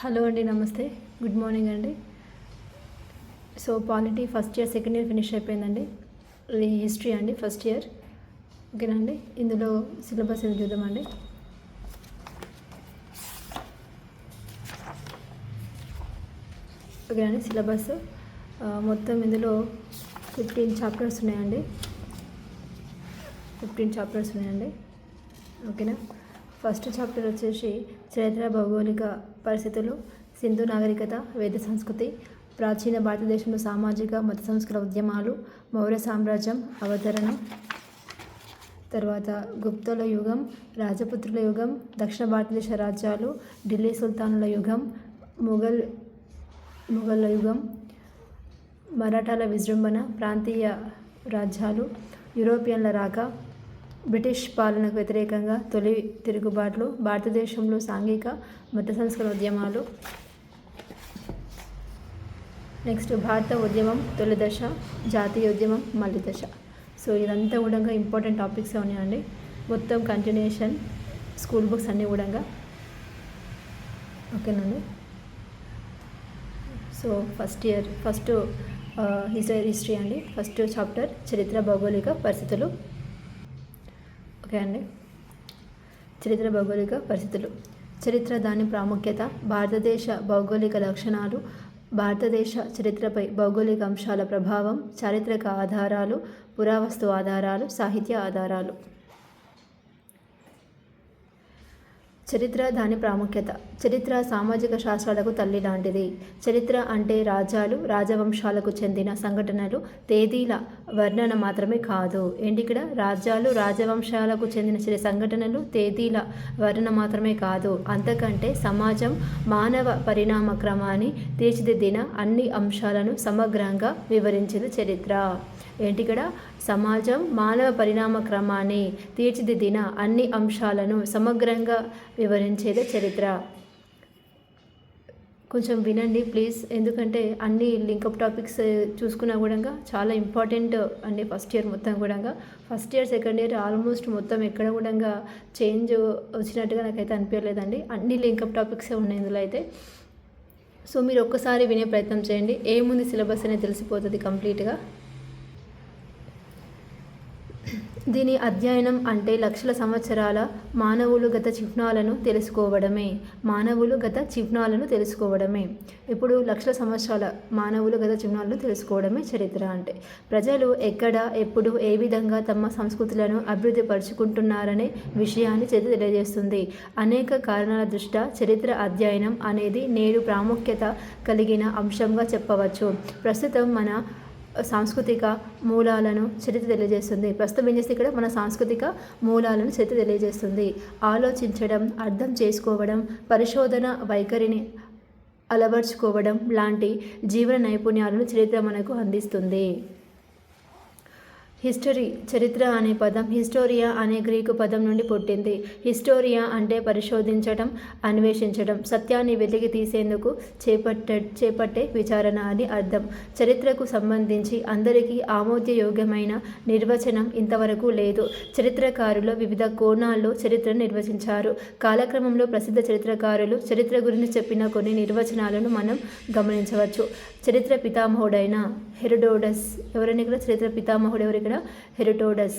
Hello అండి, నమస్తే, good morning అండి. So polity first year second year finish అయిపోయిందండి. ఇది హిస్టరీ అండి, ఫస్ట్ ఇయర్. ఓకేనా అండి. ఇందులో సిలబస్ ఏదో చూద్దామండి. ఓకే అండి. సిలబస్ మొత్తం ఇందులో 15 చాప్టర్స్ ఉన్నాయండి. 15 చాప్టర్స్ ఉన్నాయండి. ఓకేనా. ఫస్ట్ చాప్టర్ వచ్చేసి చరిత్ర, భౌగోళిక పరిస్థితులు, సింధు నాగరికత, వేద సంస్కృతి, ప్రాచీన భారతదేశంలో సామాజిక మత సంస్కృత ఉద్యమాలు, మౌర్య సామ్రాజ్యం అవతరణ, తర్వాత గుప్తుల యుగం, రాజపుత్రుల యుగం, దక్షిణ భారతదేశ రాజ్యాలు, ఢిల్లీ సుల్తానుల యుగం, మొఘళ్ళ యుగం, మరాఠాల విజృంభణ, ప్రాంతీయ రాజ్యాలు, యూరోపియన్ల రాక, బ్రిటిష్ పాలనకు వ్యతిరేకంగా తొలి తిరుగుబాట్లు, భారతదేశంలో సాంఘిక మత సంస్కరణ ఉద్యమాలు, నెక్స్ట్ భారత ఉద్యమం తొలి దశ, జాతీయ ఉద్యమం మళ్ళీ దశ. సో ఇదంతా కూడా ఇంపార్టెంట్ టాపిక్స్ ఉన్నాయండి. మొత్తం కంటిన్యూషన్ స్కూల్ బుక్స్ అన్నీ కూడా. ఓకేనండి. So first year first history అండి. ఫస్ట్ చాప్టర్ చరిత్ర, భౌగోళిక పరిస్థితులు. ఓకే అండి. చరిత్ర, భౌగోళిక పరిస్థితులు. చరిత్ర, దాని ప్రాముఖ్యత, భారతదేశ భౌగోళిక లక్షణాలు, భారతదేశ చరిత్రపై భౌగోళిక అంశాల ప్రభావం, చారిత్రక ఆధారాలు, పురావస్తు ఆధారాలు, సాహిత్య ఆధారాలు. చరిత్ర, దాని ప్రాముఖ్యత. చరిత్ర సామాజిక శాస్త్రాలకు తల్లి లాంటిది. చరిత్ర అంటే రాజ్యాలు, రాజవంశాలకు చెందిన సంఘటనలు, తేదీల వర్ణన మాత్రమే కాదు. ఏంటి ఇక్కడ? రాజ్యాలు, రాజవంశాలకు చెందిన సంఘటనలు, తేదీల వర్ణన మాత్రమే కాదు. అంతకంటే సమాజం, మానవ పరిణామ క్రమాన్ని తీర్చిదిద్దిన అన్ని అంశాలను సమగ్రంగా వివరించింది చరిత్ర. ఏంటి ఇక్కడ? సమాజం, మానవ పరిణామ క్రమాన్ని తీర్చిదిద్దిన అన్ని అంశాలను సమగ్రంగా వివరించేదే చరిత్ర. కొంచెం వినండి ప్లీజ్, ఎందుకంటే అన్ని లింకప్ టాపిక్స్ చూసుకున్నా కూడా చాలా ఇంపార్టెంట్ అండి. ఫస్ట్ ఇయర్ మొత్తం కూడా, first year second year almost మొత్తం ఎక్కడ కూడా చేంజ్ వచ్చినట్టుగా నాకైతే అనిపించలేదండి. అన్ని లింకప్ టాపిక్సే ఉన్నాయి ఇందులో అయితే. సో మీరు ఒక్కసారి వినే ప్రయత్నం చేయండి. ఏముంది సిలబస్ అనేది తెలిసిపోతుంది కంప్లీట్గా. దీని అధ్యయనం అంటే లక్షల సంవత్సరాల మానవులు గత చిహ్నాలను తెలుసుకోవడమే. ఇప్పుడు లక్షల సంవత్సరాల మానవులు గత చిహ్నాలను తెలుసుకోవడమే చరిత్ర అంటే. ప్రజలు ఎక్కడ, ఎప్పుడు, ఏ విధంగా తమ సంస్కృతులను అభివృద్ధి పరుచుకుంటున్నారనే విషయాన్ని చరిత్ర తెలియజేస్తుంది. అనేక కారణాల దృష్ట్యా చరిత్ర అధ్యయనం అనేది నేడు ప్రాముఖ్యత కలిగిన అంశంగా చెప్పవచ్చు. ప్రస్తుతం మన సాంస్కృతిక మూలాలను చరిత్ర తెలియజేస్తుంది. ప్రస్తుతం ఏం చేస్తే ఇక్కడ మన సాంస్కృతిక మూలాలను చరిత్ర తెలియజేస్తుంది. ఆలోచించడం, అర్థం చేసుకోవడం, పరిశోధన వైఖరిని అలవర్చుకోవడం లాంటి జీవన నైపుణ్యాలను చరిత్ర మనకు అందిస్తుంది. హిస్టరీ, చరిత్ర అనే పదం హిస్టోరియా అనే గ్రీకు పదం నుండి పుట్టింది. హిస్టోరియా అంటే పరిశోధించడం, అన్వేషించడం, సత్యాన్ని వెలికి తీసేందుకు చేపట్టే విచారణ అని అర్థం. చరిత్రకు సంబంధించి అందరికీ ఆమోదయోగ్యమైన నిర్వచనం ఇంతవరకు లేదు. చరిత్రకారులు వివిధ కోణాల్లో చరిత్రను నిర్వచించారు. కాలక్రమంలో ప్రసిద్ధ చరిత్రకారులు చరిత్ర గురించి చెప్పిన కొన్ని నిర్వచనాలను మనం గమనించవచ్చు. చరిత్ర పితామహుడైన హెరోడోటస్, ఎవరైనా ఇక్కడ చరిత్ర పితామహుడు ఎవరు ఇక్కడ? హెరోడోటస్.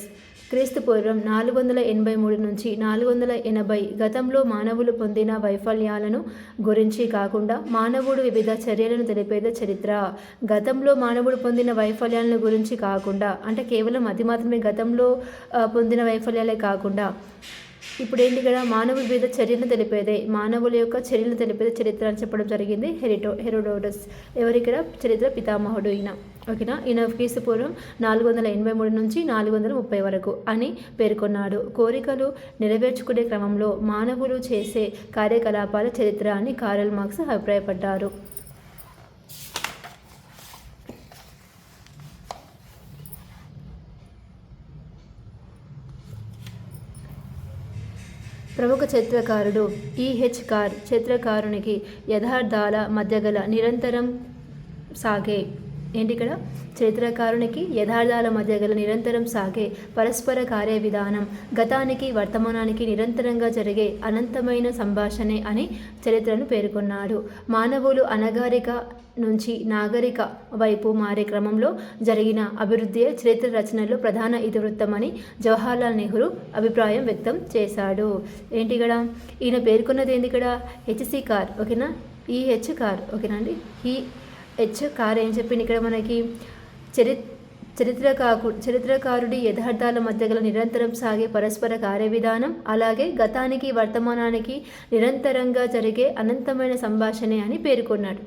క్రీస్తు పూర్వం 483 నుంచి 480 గతంలో మానవులు పొందిన వైఫల్యాలను గురించి కాకుండా మానవుడు వివిధ చర్యలను తెలిపేదే చరిత్ర. గతంలో మానవుడు పొందిన వైఫల్యాలను గురించి కాకుండా, అంటే కేవలం అది మాత్రమే, గతంలో పొందిన వైఫల్యాలే కాకుండా ఇప్పుడు ఏంటి ఇక్కడ? మానవుల వివిధ చర్యలను తెలిపేదే, మానవుల యొక్క చర్యలను తెలిపేదే చరిత్ర అని చెప్పడం జరిగింది హెరోడోటస్. ఎవరిక్కడ? చరిత్ర పితామహుడు ఈయన. ఓకేనా. ఈయన క్రీస్తు పూర్వం 483 నుంచి 430 వరకు అని పేర్కొన్నాడు. కోరికలు నెరవేర్చుకునే క్రమంలో మానవులు చేసే కార్యకలాపాల చరిత్ర అని కార్ల్ మార్క్స్ అభిప్రాయపడ్డారు. ప్రముఖ చరిత్రకారుడు E.H. కార్ చరిత్రకారునికి యథార్థాల మధ్య గల నిరంతరం సాగే ఏంటి ఇక్కడ? చరిత్రకారునికి యథార్థాల మధ్య గల నిరంతరం సాగే పరస్పర కార్య విధానం, గతానికి వర్తమానానికి నిరంతరంగా జరిగే అనంతమైన సంభాషణే అని చరిత్రను పేర్కొన్నాడు. మానవులు అనగారిక నుంచి నాగరిక వైపు మారే క్రమంలో జరిగిన అభివృద్ధియే చరిత్ర రచనలో ప్రధాన ఇతివృత్తమని జవహర్లాల్ నెహ్రూ అభిప్రాయం వ్యక్తం చేశాడు. ఏంటి ఇక్కడ? ఈయన పేర్కొన్నది ఏంటి ఇక్కడ? హెచ్సి కార్, ఓకేనా? ఈ హెచ్ కార్, ఓకేనా అండి? ఈ హెచ్ కార్ ఏం చెప్పింది ఇక్కడ మనకి? చరిత్రకారుడి యథార్థాల మధ్య గల నిరంతరం సాగే పరస్పర కార్యవిధానం, అలాగే గతానికి వర్తమానానికి నిరంతరంగా జరిగే అనంతమైన సంభాషణే అని పేర్కొన్నాడు.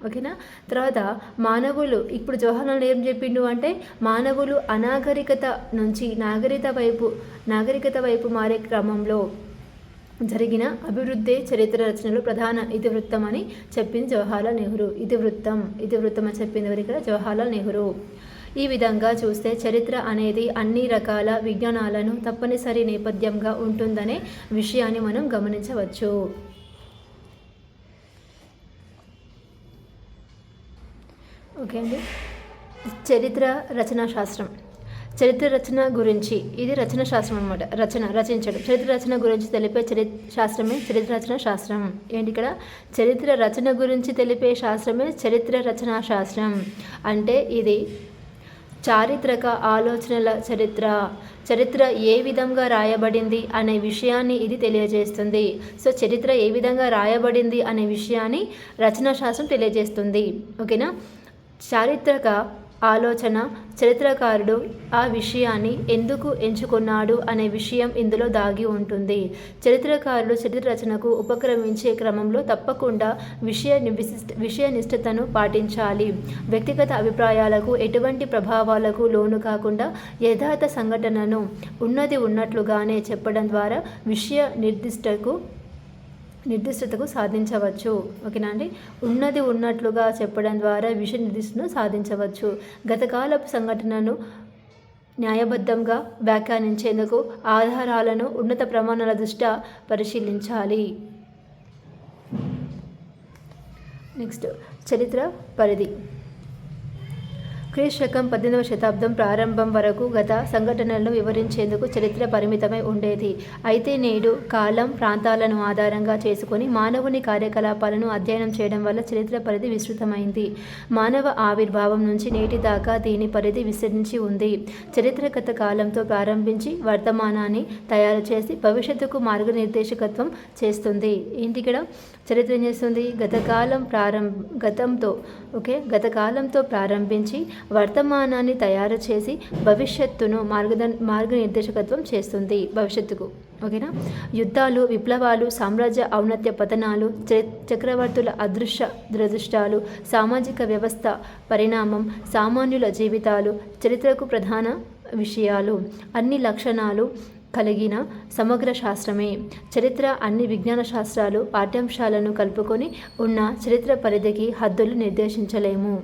ఓకేనా? తర్వాత మానవులు, ఇప్పుడు జవహర్లాల్ ఏం చెప్పిండు అంటే మానవులు అనాగరికత నుంచి నాగరికత వైపు మారే క్రమంలో జరిగిన అభివృద్ధి చరిత్ర రచనలు ప్రధాన ఇతివృత్తం అని చెప్పింది జవహర్లాల్ నెహ్రూ. ఇతివృత్తం అని చెప్పింది ఎవరు ఇక్కడ? జవహర్లాల్ నెహ్రూ. ఈ విధంగా చూస్తే చరిత్ర అనేది అన్ని రకాల విజ్ఞానాలను తప్పనిసరి నేపథ్యంగా ఉంటుందనే విషయాన్ని మనం గమనించవచ్చు. ఓకే అండి. చరిత్ర రచనా శాస్త్రం. చరిత్ర రచన గురించి, ఇది రచన శాస్త్రం అనమాట. రచించడం. చరిత్ర రచన గురించి తెలిపే శాస్త్రమే చరిత్ర రచనా శాస్త్రం. ఏంటి ఇక్కడ? చరిత్ర రచన గురించి తెలిపే శాస్త్రమే చరిత్ర రచనా శాస్త్రం. అంటే ఇది చారిత్రక ఆలోచనల చరిత్ర ఏ విధంగా రాయబడింది అనే విషయాన్ని ఇది తెలియజేస్తుంది. సో చరిత్ర ఏ విధంగా రాయబడింది అనే విషయాన్ని రచనా శాస్త్రం తెలియజేస్తుంది. ఓకేనా? చారిత్రక ఆలోచన, చరిత్రకారుడు ఆ విషయాన్ని ఎందుకు ఎంచుకున్నాడు అనే విషయం ఇందులో దాగి ఉంటుంది. చరిత్రకారుడు చరిత్ర రచనకు ఉపక్రమించే క్రమంలో తప్పకుండా విషయ నిష్ఠతను పాటించాలి. వ్యక్తిగత అభిప్రాయాలకు ఎటువంటి ప్రభావాలకు లోను కాకుండా యథార్థ సంఘటనను ఉన్నది ఉన్నట్లుగానే చెప్పడం ద్వారా విషయ నిర్దిష్టతకు సాధించవచ్చు. ఓకేనా అండి? ఉన్నది ఉన్నట్లుగా చెప్పడం ద్వారా విషయ నిర్దిష్టను సాధించవచ్చు. గతకాలపు సంఘటనను న్యాయబద్ధంగా వ్యాఖ్యానించేందుకు ఆధారాలను ఉన్నత ప్రమాణాల దృష్ట్యా పరిశీలించాలి. నెక్స్ట్, చరిత్ర పరిధి. క్రీస్తు 18వ శతాబ్దం ప్రారంభం వరకు గత సంఘటనలను వివరించేందుకు చరిత్ర పరిమితమై ఉండేది. అయితే నేడు కాలం, ప్రాంతాలను ఆధారంగా చేసుకొని మానవుని కార్యకలాపాలను అధ్యయనం చేయడం వల్ల చరిత్ర పరిధి విస్తృతమైంది. మానవ ఆవిర్భావం నుంచి నేటి దాకా దీని పరిధి విస్తరించి ఉంది. చరిత్ర గత కాలంతో ప్రారంభించి వర్తమానాన్ని తయారు చేసి భవిష్యత్తుకు మార్గనిర్దేశకత్వం చేస్తుంది. ఏంటి ఇక్కడ? చరిత్ర ఏం చేస్తుంది? గతకాలంతో ప్రారంభించి వర్తమానాన్ని తయారు చేసి భవిష్యత్తును మార్గనిర్దేశకత్వం చేస్తుంది. భవిష్యత్తుకు. ఓకేనా? యుద్ధాలు, విప్లవాలు, సామ్రాజ్య ఔన్నత్య పతనాలు, చక్రవర్తుల దురదృష్టాలు, సామాజిక వ్యవస్థ పరిణామం, సామాన్యుల జీవితాలు చరిత్రకు ప్రధాన విషయాలు. అన్ని లక్షణాలు కలిగిన సమగ్ర శాస్త్రమే చరిత్ర. అన్ని విజ్ఞాన శాస్త్రాలు పాఠ్యాంశాలను కలుపుకొని ఉన్న చరిత్ర పరిధికి హద్దులు నిర్దేశించలేము.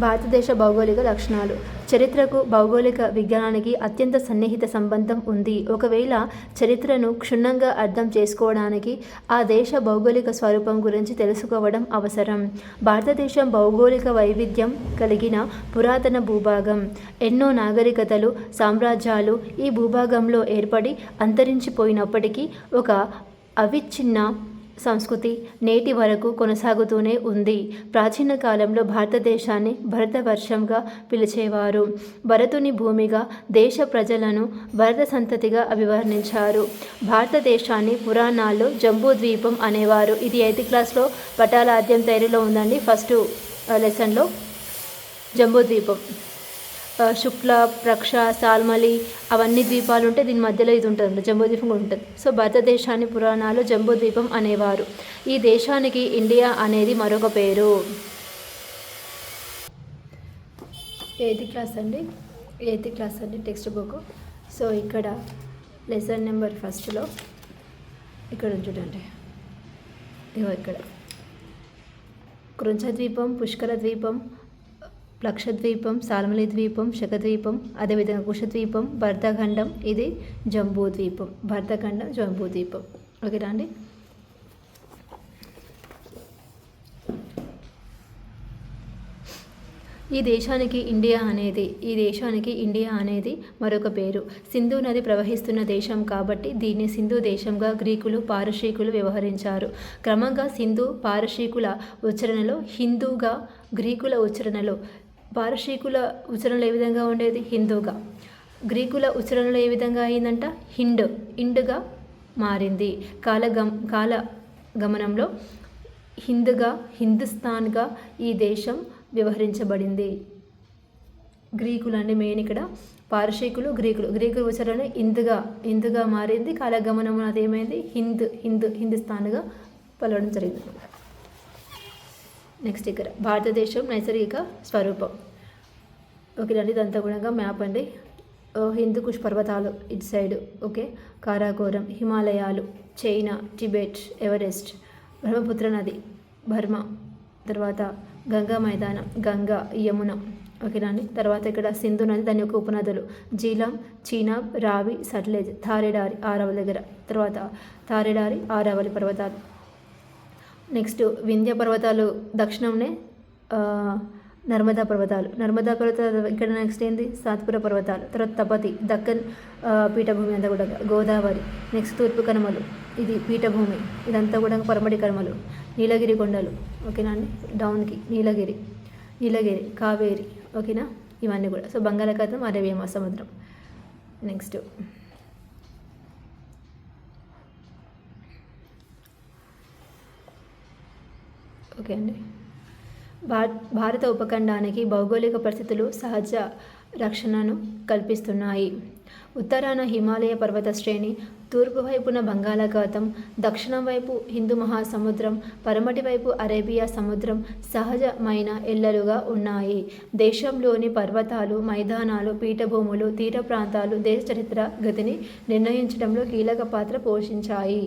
భారతదేశ భౌగోళిక లక్షణాలు. చరిత్రకు భౌగోళిక విజ్ఞానానికి అత్యంత సన్నిహిత సంబంధం ఉంది. ఒకవేళ చరిత్రను క్షుణ్ణంగా అర్థం చేసుకోవడానికి ఆ దేశ భౌగోళిక స్వరూపం గురించి తెలుసుకోవడం అవసరం. భారతదేశం భౌగోళిక వైవిధ్యం కలిగిన పురాతన భూభాగం. ఎన్నో నాగరికతలు, సామ్రాజ్యాలు ఈ భూభాగంలో ఏర్పడి అంతరించిపోయినప్పటికీ ఒక అవిచ్ఛిన్న సంస్కృతి నేటి వరకు కొనసాగుతూనే ఉంది. ప్రాచీన కాలంలో భారతదేశాన్ని భరతవర్షంగా పిలిచేవారు. భరతుని భూమిగా దేశ ప్రజలను భరత సంతతిగా అభివర్ణించారు. భారతదేశాన్ని పురాణాల్లో జంబూద్వీపం అనేవారు. ఇది 8th క్లాస్లో పటాల అధ్యాయం తయారీలో ఉందండి. ఫస్ట్ లెసన్లో జంబూద్వీపం, శుక్ల, ప్రక్ష, సాల్మలి అవన్నీ ద్వీపాలు ఉంటే దీని మధ్యలో ఇది ఉంటుంది, జంబూద్వీపం కూడా ఉంటుంది. సో భారతదేశాన్ని పురాణాలు జంబూద్వీపం అనేవారు. ఈ దేశానికి ఇండియా అనేది మరొక పేరు. 8th క్లాస్ అండి టెక్స్ట్ బుక్. సో ఇక్కడ లెసన్ నెంబర్ 1లో ఇక్కడ చూడండి, ఇక్కడ కృంచద్వీపం, పుష్కర ద్వీపం, లక్షద్వీపం, సాల్మలి ద్వీపం, శకద్వీపం, అదేవిధంగా కుషద్వీపం, భరతఖండం, ఇది జంబూద్వీపం. భరతఖండం, జంబూద్వీపం. ఓకేనా అండి? ఈ దేశానికి ఇండియా అనేది మరొక పేరు. సింధు నది ప్రవహిస్తున్న దేశం కాబట్టి దీన్ని సింధు దేశంగా గ్రీకులు, పారశీకులు వ్యవహరించారు. క్రమంగా సింధు పారశీకుల ఉచ్చారణలో హిందూగా, గ్రీకుల ఉచ్చారణలో పారశీకుల ఉచ్చారణలో ఏ విధంగా ఉండేది? హిందూగా. గ్రీకుల ఉచ్చారణలో ఏ విధంగా అయిందంట? ఇండుగా మారింది. కాల గమనంలో హిందుస్థాన్గా ఈ దేశం వ్యవహరించబడింది. గ్రీకులు అంటే మెయిన్ ఇక్కడ పారశీకులు, గ్రీకుల ఉచ్చారణ ఇందుగా మారింది. కాలగమనం అది ఏమైంది? హిందుస్థాన్గా పలవడం జరిగింది. నెక్స్ట్ ఇక్కడ భారతదేశం నైసర్గిక స్వరూపం. ఓకే అండి, ఇదంతా కూడా మ్యాప్ అండి. హిందూకుష్ పర్వతాలు ఇటు సైడ్, ఓకే, కారాకోరం, హిమాలయాలు, చైనా, టిబెట్, ఎవరెస్ట్, బ్రహ్మపుత్ర నది, బర్మా, తర్వాత గంగా మైదానం, గంగా, యమున, ఓకేనండి. తర్వాత ఇక్కడ సింధు నది, దాని యొక్క ఉపనదులు జీలం, చీనాబ్, రావి, సట్లెజ్, థారెడారి, ఆరావళి దగ్గర, తర్వాత థారెడారి, ఆరావళి పర్వతాలు. నెక్స్ట్ వింధ్య పర్వతాలు దక్షిణంనే నర్మదా పర్వతాలు ఇక్కడ నెక్స్ట్ ఏంది? సాత్పుర పర్వతాలు, తర్వాత తపతి, దక్కన్ పీఠభూమి అంతా కూడా, గోదావరి, నెక్స్ట్ తూర్పు కనుమలు, ఇది పీఠభూమి, ఇదంతా కూడా పరమటి కనుమలు, నీలగిరి కొండలు, ఓకేనా అండి, డౌన్కి నీలగిరి, కావేరి, ఓకేనా, ఇవన్నీ కూడా. సో బంగాళాఖాతం, అరేబియా మహాసముద్రం. నెక్స్ట్ ఓకే అండి. భారత ఉపఖండానికి భౌగోళిక పరిస్థితులు సహజ రక్షణను కల్పిస్తున్నాయి. ఉత్తరాన హిమాలయ పర్వత శ్రేణి, తూర్పు వైపున బంగాళాఖాతం, దక్షిణం వైపు హిందూ మహాసముద్రం, పడమటి వైపు అరేబియా సముద్రం సహజమైన ఎల్లలుగా ఉన్నాయి. దేశంలోని పర్వతాలు, మైదానాలు, పీఠభూములు, తీర ప్రాంతాలు దేశ చరిత్ర గతిని నిర్ణయించడంలో కీలక పాత్ర పోషించాయి.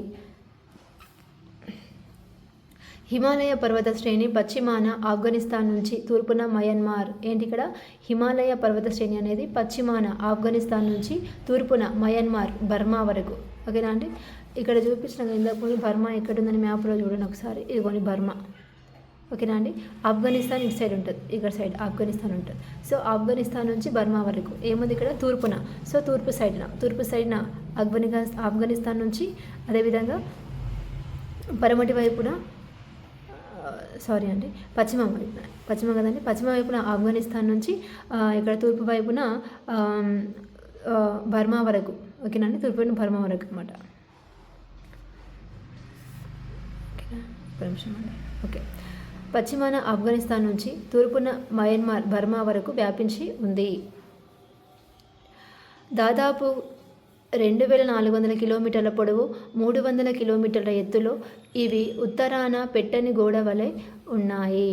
హిమాలయ పర్వత శ్రేణి పశ్చిమాన ఆఫ్ఘనిస్తాన్ నుంచి తూర్పున మయన్మార్. ఏంటి ఇక్కడ? హిమాలయ పర్వత శ్రేణి అనేది పశ్చిమాన ఆఫ్ఘనిస్తాన్ నుంచి తూర్పున మయన్మార్, బర్మా వరకు, ఓకేనా అండి. ఇక్కడ చూపించిన ఇందాక బర్మా ఎక్కడుందని మ్యాప్లో చూడండి ఒకసారి. ఇదిగోని బర్మా, ఓకేనా అండి. ఆఫ్ఘనిస్తాన్ ఇటు సైడ్ ఉంటుంది, ఇక్కడ సైడ్ ఆఫ్ఘనిస్తాన్ ఉంటుంది. సో ఆఫ్ఘనిస్తాన్ నుంచి బర్మా వరకు ఏముంది ఇక్కడ? తూర్పున. సో తూర్పు సైడ్న ఆఫ్ఘనిస్తాన్ నుంచి, అదేవిధంగా పడమటి వైపున పశ్చిమ కదండి, పశ్చిమ వైపున ఆఫ్ఘనిస్తాన్ నుంచి ఇక్కడ తూర్పు వైపున బర్మా వరకు, ఓకేనండి, తూర్పు వైపున బర్మా వరకు అనమాట. ఓకేనా, ఒక నిమిషం అండి. ఓకే, పశ్చిమాన ఆఫ్ఘనిస్తాన్ నుంచి తూర్పున మయన్మార్, బర్మా వరకు వ్యాపించి ఉంది. దాదాపు 2400 కిలోమీటర్ల పొడవు, 300 కిలోమీటర్ల ఎత్తులో ఇవి ఉత్తరాన పెట్టని గోడ వలె ఉన్నాయి.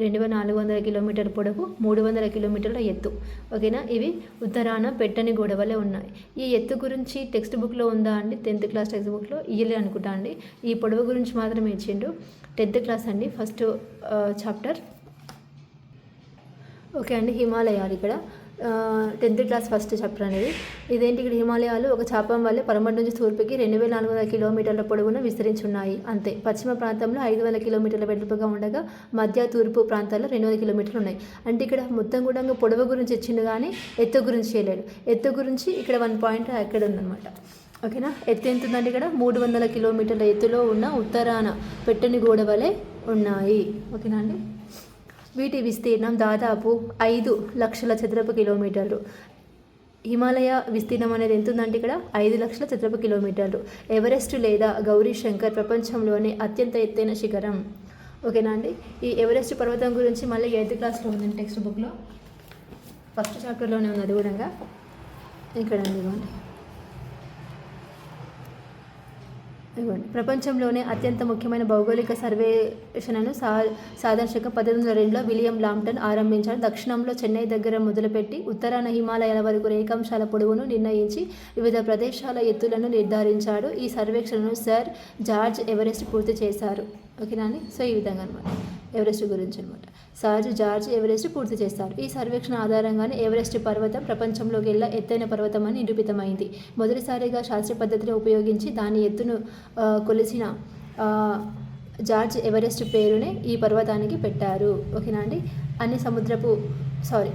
2400 కిలోమీటర్ల పొడవు, 300 కిలోమీటర్ల ఎత్తు, ఓకేనా. ఇవి ఉత్తరాన పెట్టని గోడ వలె ఉన్నాయి. ఈ ఎత్తు గురించి టెక్స్ట్ బుక్లో ఉందా అండి? 10th క్లాస్ టెక్స్ట్ బుక్లో ఇయ్యలే అనుకుంటా అండి. ఈ పొడవు గురించి మాత్రమే ఇచ్చిండు. 10th క్లాస్ అండి, ఫస్ట్ చాప్టర్. ఓకే అండి, హిమాలయాలు ఇక్కడ 10th క్లాస్ ఫస్ట్ చాప్టర్ అనేది. ఇదేంటి? ఇక్కడ హిమాలయాలు ఒక చాపం వల్లే పడమటి నుంచి తూర్పుకి 2400 కిలోమీటర్ల పొడవున విస్తరించున్నాయి అంతే. పశ్చిమ ప్రాంతంలో 500 కిలోమీటర్ల వెడల్పుగా ఉండగా మధ్య తూర్పు ప్రాంతాల్లో 200 కిలోమీటర్లు ఉన్నాయి. అంటే ఇక్కడ మొత్తం కూడా పొడవు గురించి ఇచ్చిండు కానీ ఎత్తు గురించి చేయలేడు. ఎత్తు గురించి ఇక్కడ 1 పాయింట్ ఎక్కడ ఉందన్నమాట, ఓకేనా. ఎత్తు ఎంత ఉందంటే ఇక్కడ 300 కిలోమీటర్ల ఎత్తులో ఉన్న ఉత్తరాన పెట్టని గోడ వలె ఉన్నాయి, ఓకేనా అండి. వీటి విస్తీర్ణం దాదాపు 5 లక్షల చదరపు కిలోమీటర్లు. హిమాలయ విస్తీర్ణం అనేది ఎంత ఉందంటే ఇక్కడ 5 లక్షల చదరపు కిలోమీటర్లు. ఎవరెస్ట్ లేదా గౌరీ శంకర్ ప్రపంచంలోనే అత్యంత ఎత్తైన శిఖరం, ఓకేనా అండి. ఈ ఎవరెస్ట్ పర్వతం గురించి మళ్ళీ 8th క్లాస్లో ఉందండి టెక్స్ట్ బుక్లో, ఫస్ట్ చాప్టర్లోనే ఉంది. అది కూడా ఇక్కడ ఇవ్వండి. ప్రపంచంలోనే అత్యంత ముఖ్యమైన భౌగోళిక సర్వేక్షణను సాధారణ శకం 1802లో విలియం లాంప్టన్ ఆరంభించారు. దక్షిణంలో చెన్నై దగ్గర మొదలుపెట్టి ఉత్తరాన హిమాలయాల వరకు రేఖాంశాల పొడవును నిర్ణయించి వివిధ ప్రదేశాల ఎత్తులను నిర్ధారించాడు. ఈ సర్వేక్షణను సర్ జార్జ్ ఎవరెస్ట్ పూర్తి చేశారు, ఓకేనా అండి. సో ఈ విధంగా అనమాట ఎవరెస్ట్ గురించి అనమాట. సర్ జార్జ్ ఎవరెస్ట్ పూర్తి చేస్తారు. ఈ సర్వేక్షణ ఆధారంగానే ఎవరెస్ట్ పర్వతం ప్రపంచంలోకెల్లా ఎత్తైన పర్వతం అని నిరూపితమైంది. మొదటిసారిగా శాస్త్రీయ పద్ధతిని ఉపయోగించి దాని ఎత్తును కొలిసిన జార్జ్ ఎవరెస్ట్ పేరునే ఈ పర్వతానికి పెట్టారు, ఓకేనా అండి. అన్ని సముద్రపు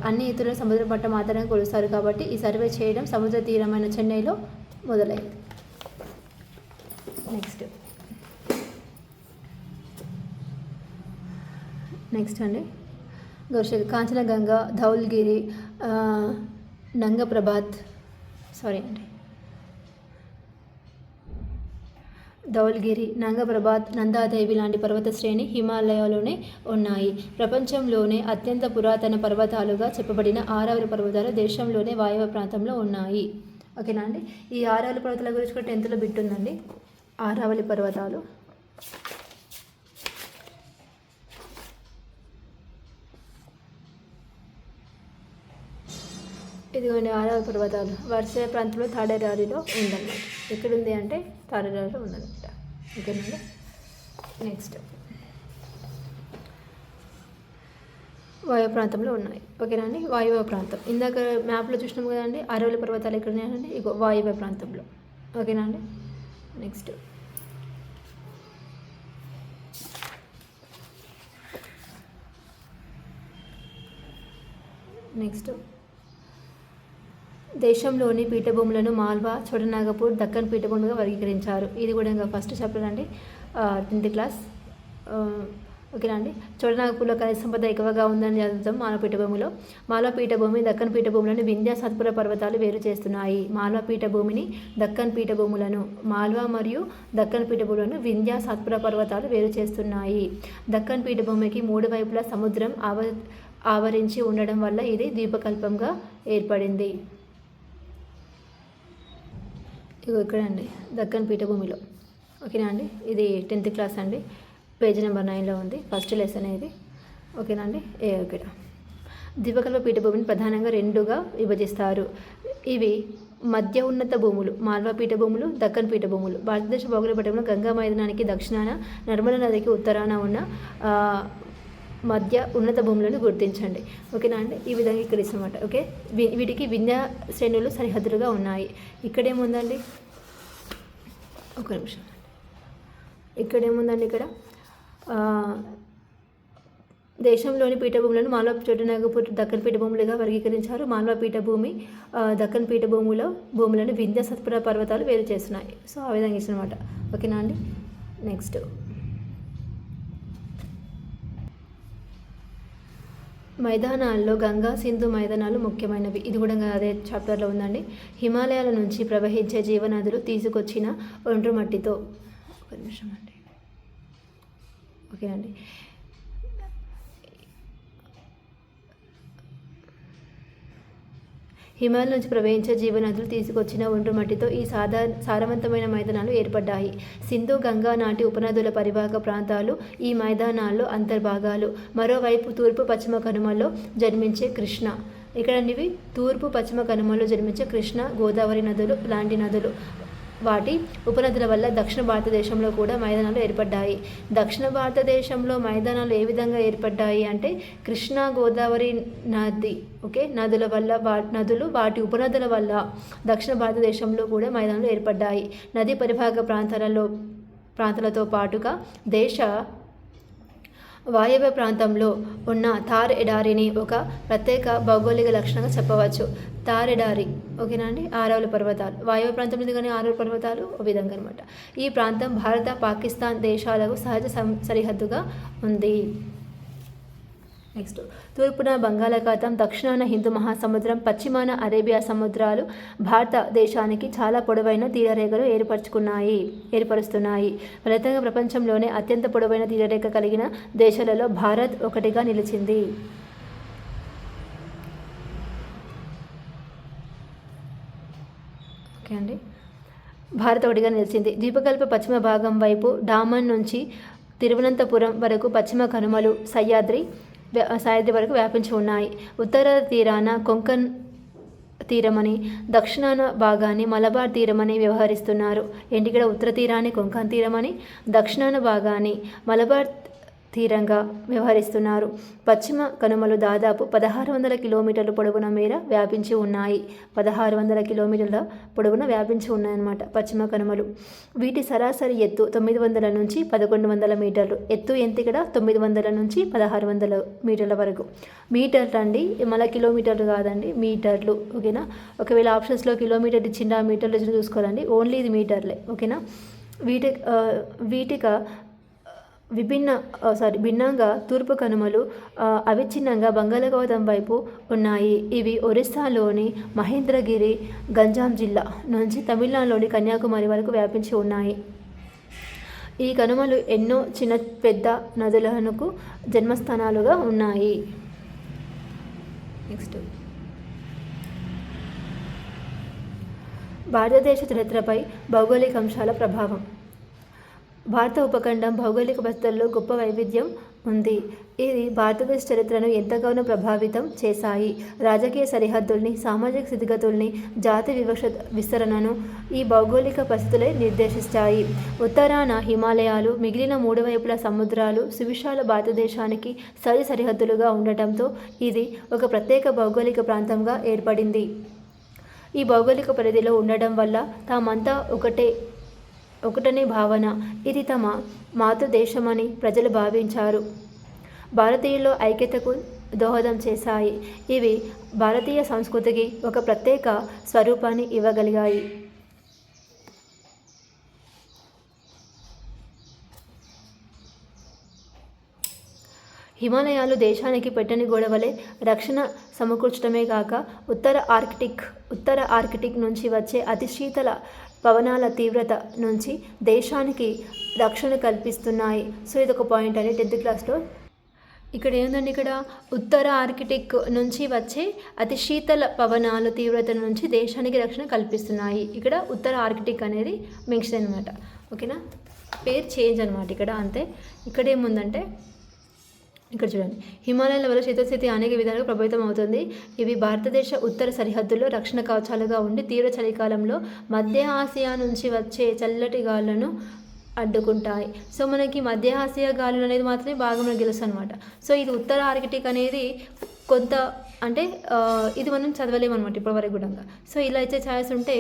అన్ని ఎత్తులను సముద్ర మట్టం ఆధారంగా కొలుస్తారు కాబట్టి ఈ సర్వే చేయడం సముద్ర తీరమైన చెన్నైలో మొదలైంది. నెక్స్ట్ అండి కాంచనగంగా, ధౌల్గిరి, నంగప్రభాత్ ధౌల్గిరి, నంగప్రభాత్, నందాదేవి లాంటి పర్వత శ్రేణి హిమాలయాల్లోనే ఉన్నాయి. ప్రపంచంలోనే అత్యంత పురాతన పర్వతాలుగా చెప్పబడిన ఆరావళి పర్వతాలు దేశంలోనే వాయవ్య ప్రాంతంలో ఉన్నాయి. ఓకేనా అండి. ఈ ఆరావళి పర్వతాల గురించి కూడా 10th బిట్ ఉందండి. ఆరావళి పర్వతాలు ఇదిగోండి. ఆరావళి పర్వతాలు వర్ష ప్రాంతంలో తాడేరారిలో ఉందన్నమాట. ఎక్కడుంది అంటే తాడేరారిలో ఉందన్నమాట. ఓకేనండి. నెక్స్ట్ వాయువ్య ప్రాంతంలో ఉన్నాయి. ఓకేనా అండి. వాయువ్య ప్రాంతం ఇందాక మ్యాప్లో చూసినాం కదండి. ఆరావళి పర్వతాలు ఎక్కడ ఉన్నాయండి? ఇగో వాయువ్య ప్రాంతంలో. ఓకేనా అండి. నెక్స్ట్ దేశంలోని పీఠభూములను మాల్వా, చోటనాగపూర్, దక్కన్ పీఠభూములుగా వర్గీకరించారు. ఇది కూడా ఇంకా ఫస్ట్ చాప్టర్ అండి, 10th క్లాస్. ఓకేనా అండి. చోటనాగపూర్లో ఖనిజ సంపద ఎక్కువగా ఉందని చదువుతాం. మాల్వా పీఠభూమిలో మాల్వా పీఠభూమి, దక్కన్ పీఠభూములను వింధ్య సత్పుర పర్వతాలు వేరు చేస్తున్నాయి. మాల్వా పీఠభూమిని, దక్కన్ పీఠభూములను మాల్వా మరియు దక్కన్ పీఠభూములను వింధ్య సత్పుర పర్వతాలు వేరు చేస్తున్నాయి. దక్కన్ పీఠభూమికి 3 వైపులా సముద్రం ఆవరించి ఉండడం వల్ల ఇది ద్వీపకల్పంగా ఏర్పడింది. ఇగో ఇక్కడ అండి దక్కన్ పీఠభూమిలో. ఓకేనా అండి. ఇది 10th క్లాస్ అండి, పేజ్ నెంబర్ 9లో ఉంది. ఫస్ట్ లెసన్ ఇది. ఓకేనా అండి. ఇక్కడ ద్వీపకల్ప పీఠభూమిని ప్రధానంగా 2గా విభజిస్తారు. ఇవి మధ్య ఉన్నత భూములు మాల్వా పీఠభూములు, దక్కన్ పీఠభూములు. భారతదేశ భౌగోళిక పటంలో గంగా మైదానానికి దక్షిణాన, నర్మదా నదికి ఉత్తరాన ఉన్న మధ్య ఉన్నత భూములను గుర్తించండి. ఓకేనా అండి. ఈ విధంగా ఇక్కడ ఇస్తామన్నమాట. ఓకే. వీటికి వింధ్య శ్రేణులు సరిహద్దులుగా ఉన్నాయి. ఇక్కడేముందండి, ఒక నిమిషం. ఇక్కడేముందండి, ఇక్కడ దేశంలోని పీఠభూములను మాల్వా, చోటనాగపూర్, దక్కన్ పీఠభూములుగా వర్గీకరించారు. మాల్వా పీఠభూమి, దక్కన్ భూములను వింధ్య సత్పుర పర్వతాలు వేరు చేస్తున్నాయి. సో ఆ విధంగా ఇస్తామన్నమాట. ఓకేనా అండి. నెక్స్ట్ మైదానాల్లో గంగా, సింధు మైదానాలు ముఖ్యమైనవి. ఇది కూడా అదే చాప్టర్లో ఉందండి. హిమాలయాల నుంచి ప్రవహించే జీవనదులు తీసుకొచ్చిన ఒండ్రు మట్టితో. ఒక నిమిషం అండి. ఓకే అండి. హిమాలయాల నుంచి ప్రవహించే జీవనదులు తీసుకొచ్చిన ఒండ్రు మట్టితో ఈ సారవంతమైన మైదానాలు ఏర్పడ్డాయి. సింధు, గంగా నాటి ఉపనదుల పరివాహక ప్రాంతాలు ఈ మైదానాల్లో అంతర్భాగాలు. మరోవైపు తూర్పు పశ్చిమ కనుమల్లో జన్మించే కృష్ణ, ఇక్కడ తూర్పు పశ్చిమ కనుమల్లో జన్మించే కృష్ణ, గోదావరి నదులు లాంటి నదులు, వాటి ఉపనదుల వల్ల దక్షిణ భారతదేశంలో కూడా మైదానాలు ఏర్పడ్డాయి. దక్షిణ భారతదేశంలో మైదానాలు ఏ విధంగా ఏర్పడ్డాయి అంటే కృష్ణా, గోదావరి నది నదులు వాటి ఉపనదుల వల్ల దక్షిణ భారతదేశంలో కూడా మైదానాలు ఏర్పడ్డాయి. నదీ పరివాహక ప్రాంతాలతో పాటుగా దేశ వాయవ్య ప్రాంతంలో ఉన్న థార్ ఎడారిని ఒక ప్రత్యేక భౌగోళిక లక్షణంగా చెప్పవచ్చు. థార్ ఎడారి. ఓకేనా అండి. ఆరావళి పర్వతాలు వాయవ్య ప్రాంతంలో కానీ ఆరావళి పర్వతాలు ఓ విధంగా అనమాట. ఈ ప్రాంతం భారత, పాకిస్తాన్ దేశాలకు సహజ సరిహద్దుగా ఉంది. నెక్స్ట్ తూర్పున బంగాళాఖాతం, దక్షిణాన హిందూ మహాసముద్రం, పశ్చిమాన అరేబియా సముద్రాలు భారతదేశానికి చాలా పొడవైన తీరరేఖలు ఏర్పరుస్తున్నాయి. ఫలితంగా ప్రపంచంలోనే అత్యంత పొడవైన తీరరేఖ కలిగిన దేశాలలో భారత్ ఒకటిగా నిలిచింది. ఓకే అండి. భారత్ ఒకటిగా నిలిచింది. ద్వీపకల్ప పశ్చిమ భాగం వైపు డామన్ నుంచి తిరువనంతపురం వరకు పశ్చిమ కనుమలు సహ్యాద్రి వరకు వ్యాపించి ఉన్నాయి. ఉత్తర తీరాన కొంకన్ తీరమని, దక్షిణాన భాగాన్ని మలబార్ తీరమని వ్యవహరిస్తున్నారు. ఇక్కడ ఉత్తర తీరాన్ని కొంకన్ తీరమని, దక్షిణాన భాగాన్ని తీరంగా వ్యవహరిస్తున్నారు. పశ్చిమ కనుమలు దాదాపు 1600 కిలోమీటర్ల పొడవున మేర వ్యాపించి ఉన్నాయి. 1600 కిలోమీటర్ల పొడవున వ్యాపించి ఉన్నాయన్నమాట పశ్చిమ కనుమలు. వీటి సరాసరి ఎత్తు 900 నుంచి 1100 మీటర్లు. ఎత్తు ఎంత ఇక్కడ? 900 నుంచి 1600 మీటర్ల వరకు. మీటర్లు అండి, మళ్ళీ కిలోమీటర్లు కాదండి, మీటర్లు. ఓకేనా? ఒకవేళ ఆప్షన్స్లో కిలోమీటర్ ఇచ్చిందా మీటర్లు ఇచ్చిన చూసుకోవాలండి. ఓన్లీ ఇది మీటర్లే. ఓకేనా? వీటికి భిన్నంగా తూర్పు కనుమలు అవిచ్ఛిన్నంగా బంగాళాఖాతం వైపు ఉన్నాయి. ఇవి ఒరిస్సాలోని మహేంద్రగిరి, గంజాం జిల్లా నుంచి తమిళనాడులోని కన్యాకుమారి వరకు వ్యాపించి ఉన్నాయి. ఈ కనుమలు ఎన్నో చిన్న పెద్ద నదులకు జన్మస్థానాలుగా ఉన్నాయి. నెక్స్ట్, భారతదేశ చరిత్రపై భౌగోళిక అంశాల ప్రభావం. భారత ఉపఖండం భౌగోళిక పరిస్థితుల్లో గొప్ప వైవిధ్యం ఉంది. ఇది భారతదేశ చరిత్రను ఎంతగానో ప్రభావితం చేశాయి. రాజకీయ సరిహద్దుల్ని, సామాజిక స్థితిగతుల్ని, జాతి విస్తరణను ఈ భౌగోళిక పరిస్థితులే నిర్దేశిస్తాయి. ఉత్తరాన హిమాలయాలు, మిగిలిన 3 వైపుల సముద్రాలు సువిశాల భారతదేశానికి సరిహద్దులుగా ఉండటంతో ఇది ఒక ప్రత్యేక భౌగోళిక ప్రాంతంగా ఏర్పడింది. ఈ భౌగోళిక పరిధిలో ఉండడం వల్ల తామంతా ఒకటనే భావన, ఇది తమ మాతృదేశమని ప్రజలు భావించారు. భారతీయుల్లో ఐక్యతకు దోహదం చేశాయి. ఇవి భారతీయ సంస్కృతికి ఒక ప్రత్యేక స్వరూపాన్ని ఇవ్వగలిగాయి. హిమాలయాలు దేశానికి పెట్టని గొడవలే రక్షణ సమకూర్చడమే కాక ఉత్తర ఆర్కిటిక్ నుంచి వచ్చే అతి శీతల పవనాల తీవ్రత నుంచి దేశానికి రక్షణ కల్పిస్తున్నాయి. సో ఇదొక పాయింట్ అని 10th క్లాస్లో. ఇక్కడ ఏంటండి, ఇక్కడ ఉత్తర ఆర్కిటిక్ నుంచి వచ్చే అతి శీతల పవనాల తీవ్రత నుంచి దేశానికి రక్షణ కల్పిస్తున్నాయి. ఇక్కడ ఉత్తర ఆర్కిటిక్ అనేది మెన్షన్ అనమాట. ఓకేనా? పేరు చేంజ్ అనమాట ఇక్కడ, అంతే. ఇక్కడ ఏముందంటే, ఇక్కడ చూడండి, హిమాలయాల వల్ల శీతస్థితి అనేక విధాలుగా ప్రభావితం అవుతుంది. ఇవి భారతదేశ ఉత్తర సరిహద్దుల్లో రక్షణ కవచాలుగా ఉండి తీవ్ర చలికాలంలో మధ్య ఆసియా నుంచి వచ్చే చల్లటి గాలులను అడ్డుకుంటాయి. సో మనకి మధ్య ఆసియా గాలులు అనేది మాత్రమే బాగా మనకు తెలుసు అనమాట. సో ఇది ఉత్తర ఆర్కిటిక్ అనేది కొంత అంటే ఇది మనం చదవలేమన్నమాట ఇప్పటివరకు కూడా. సో ఇలా ఇచ్చే ఛాయిస్ ఉంటే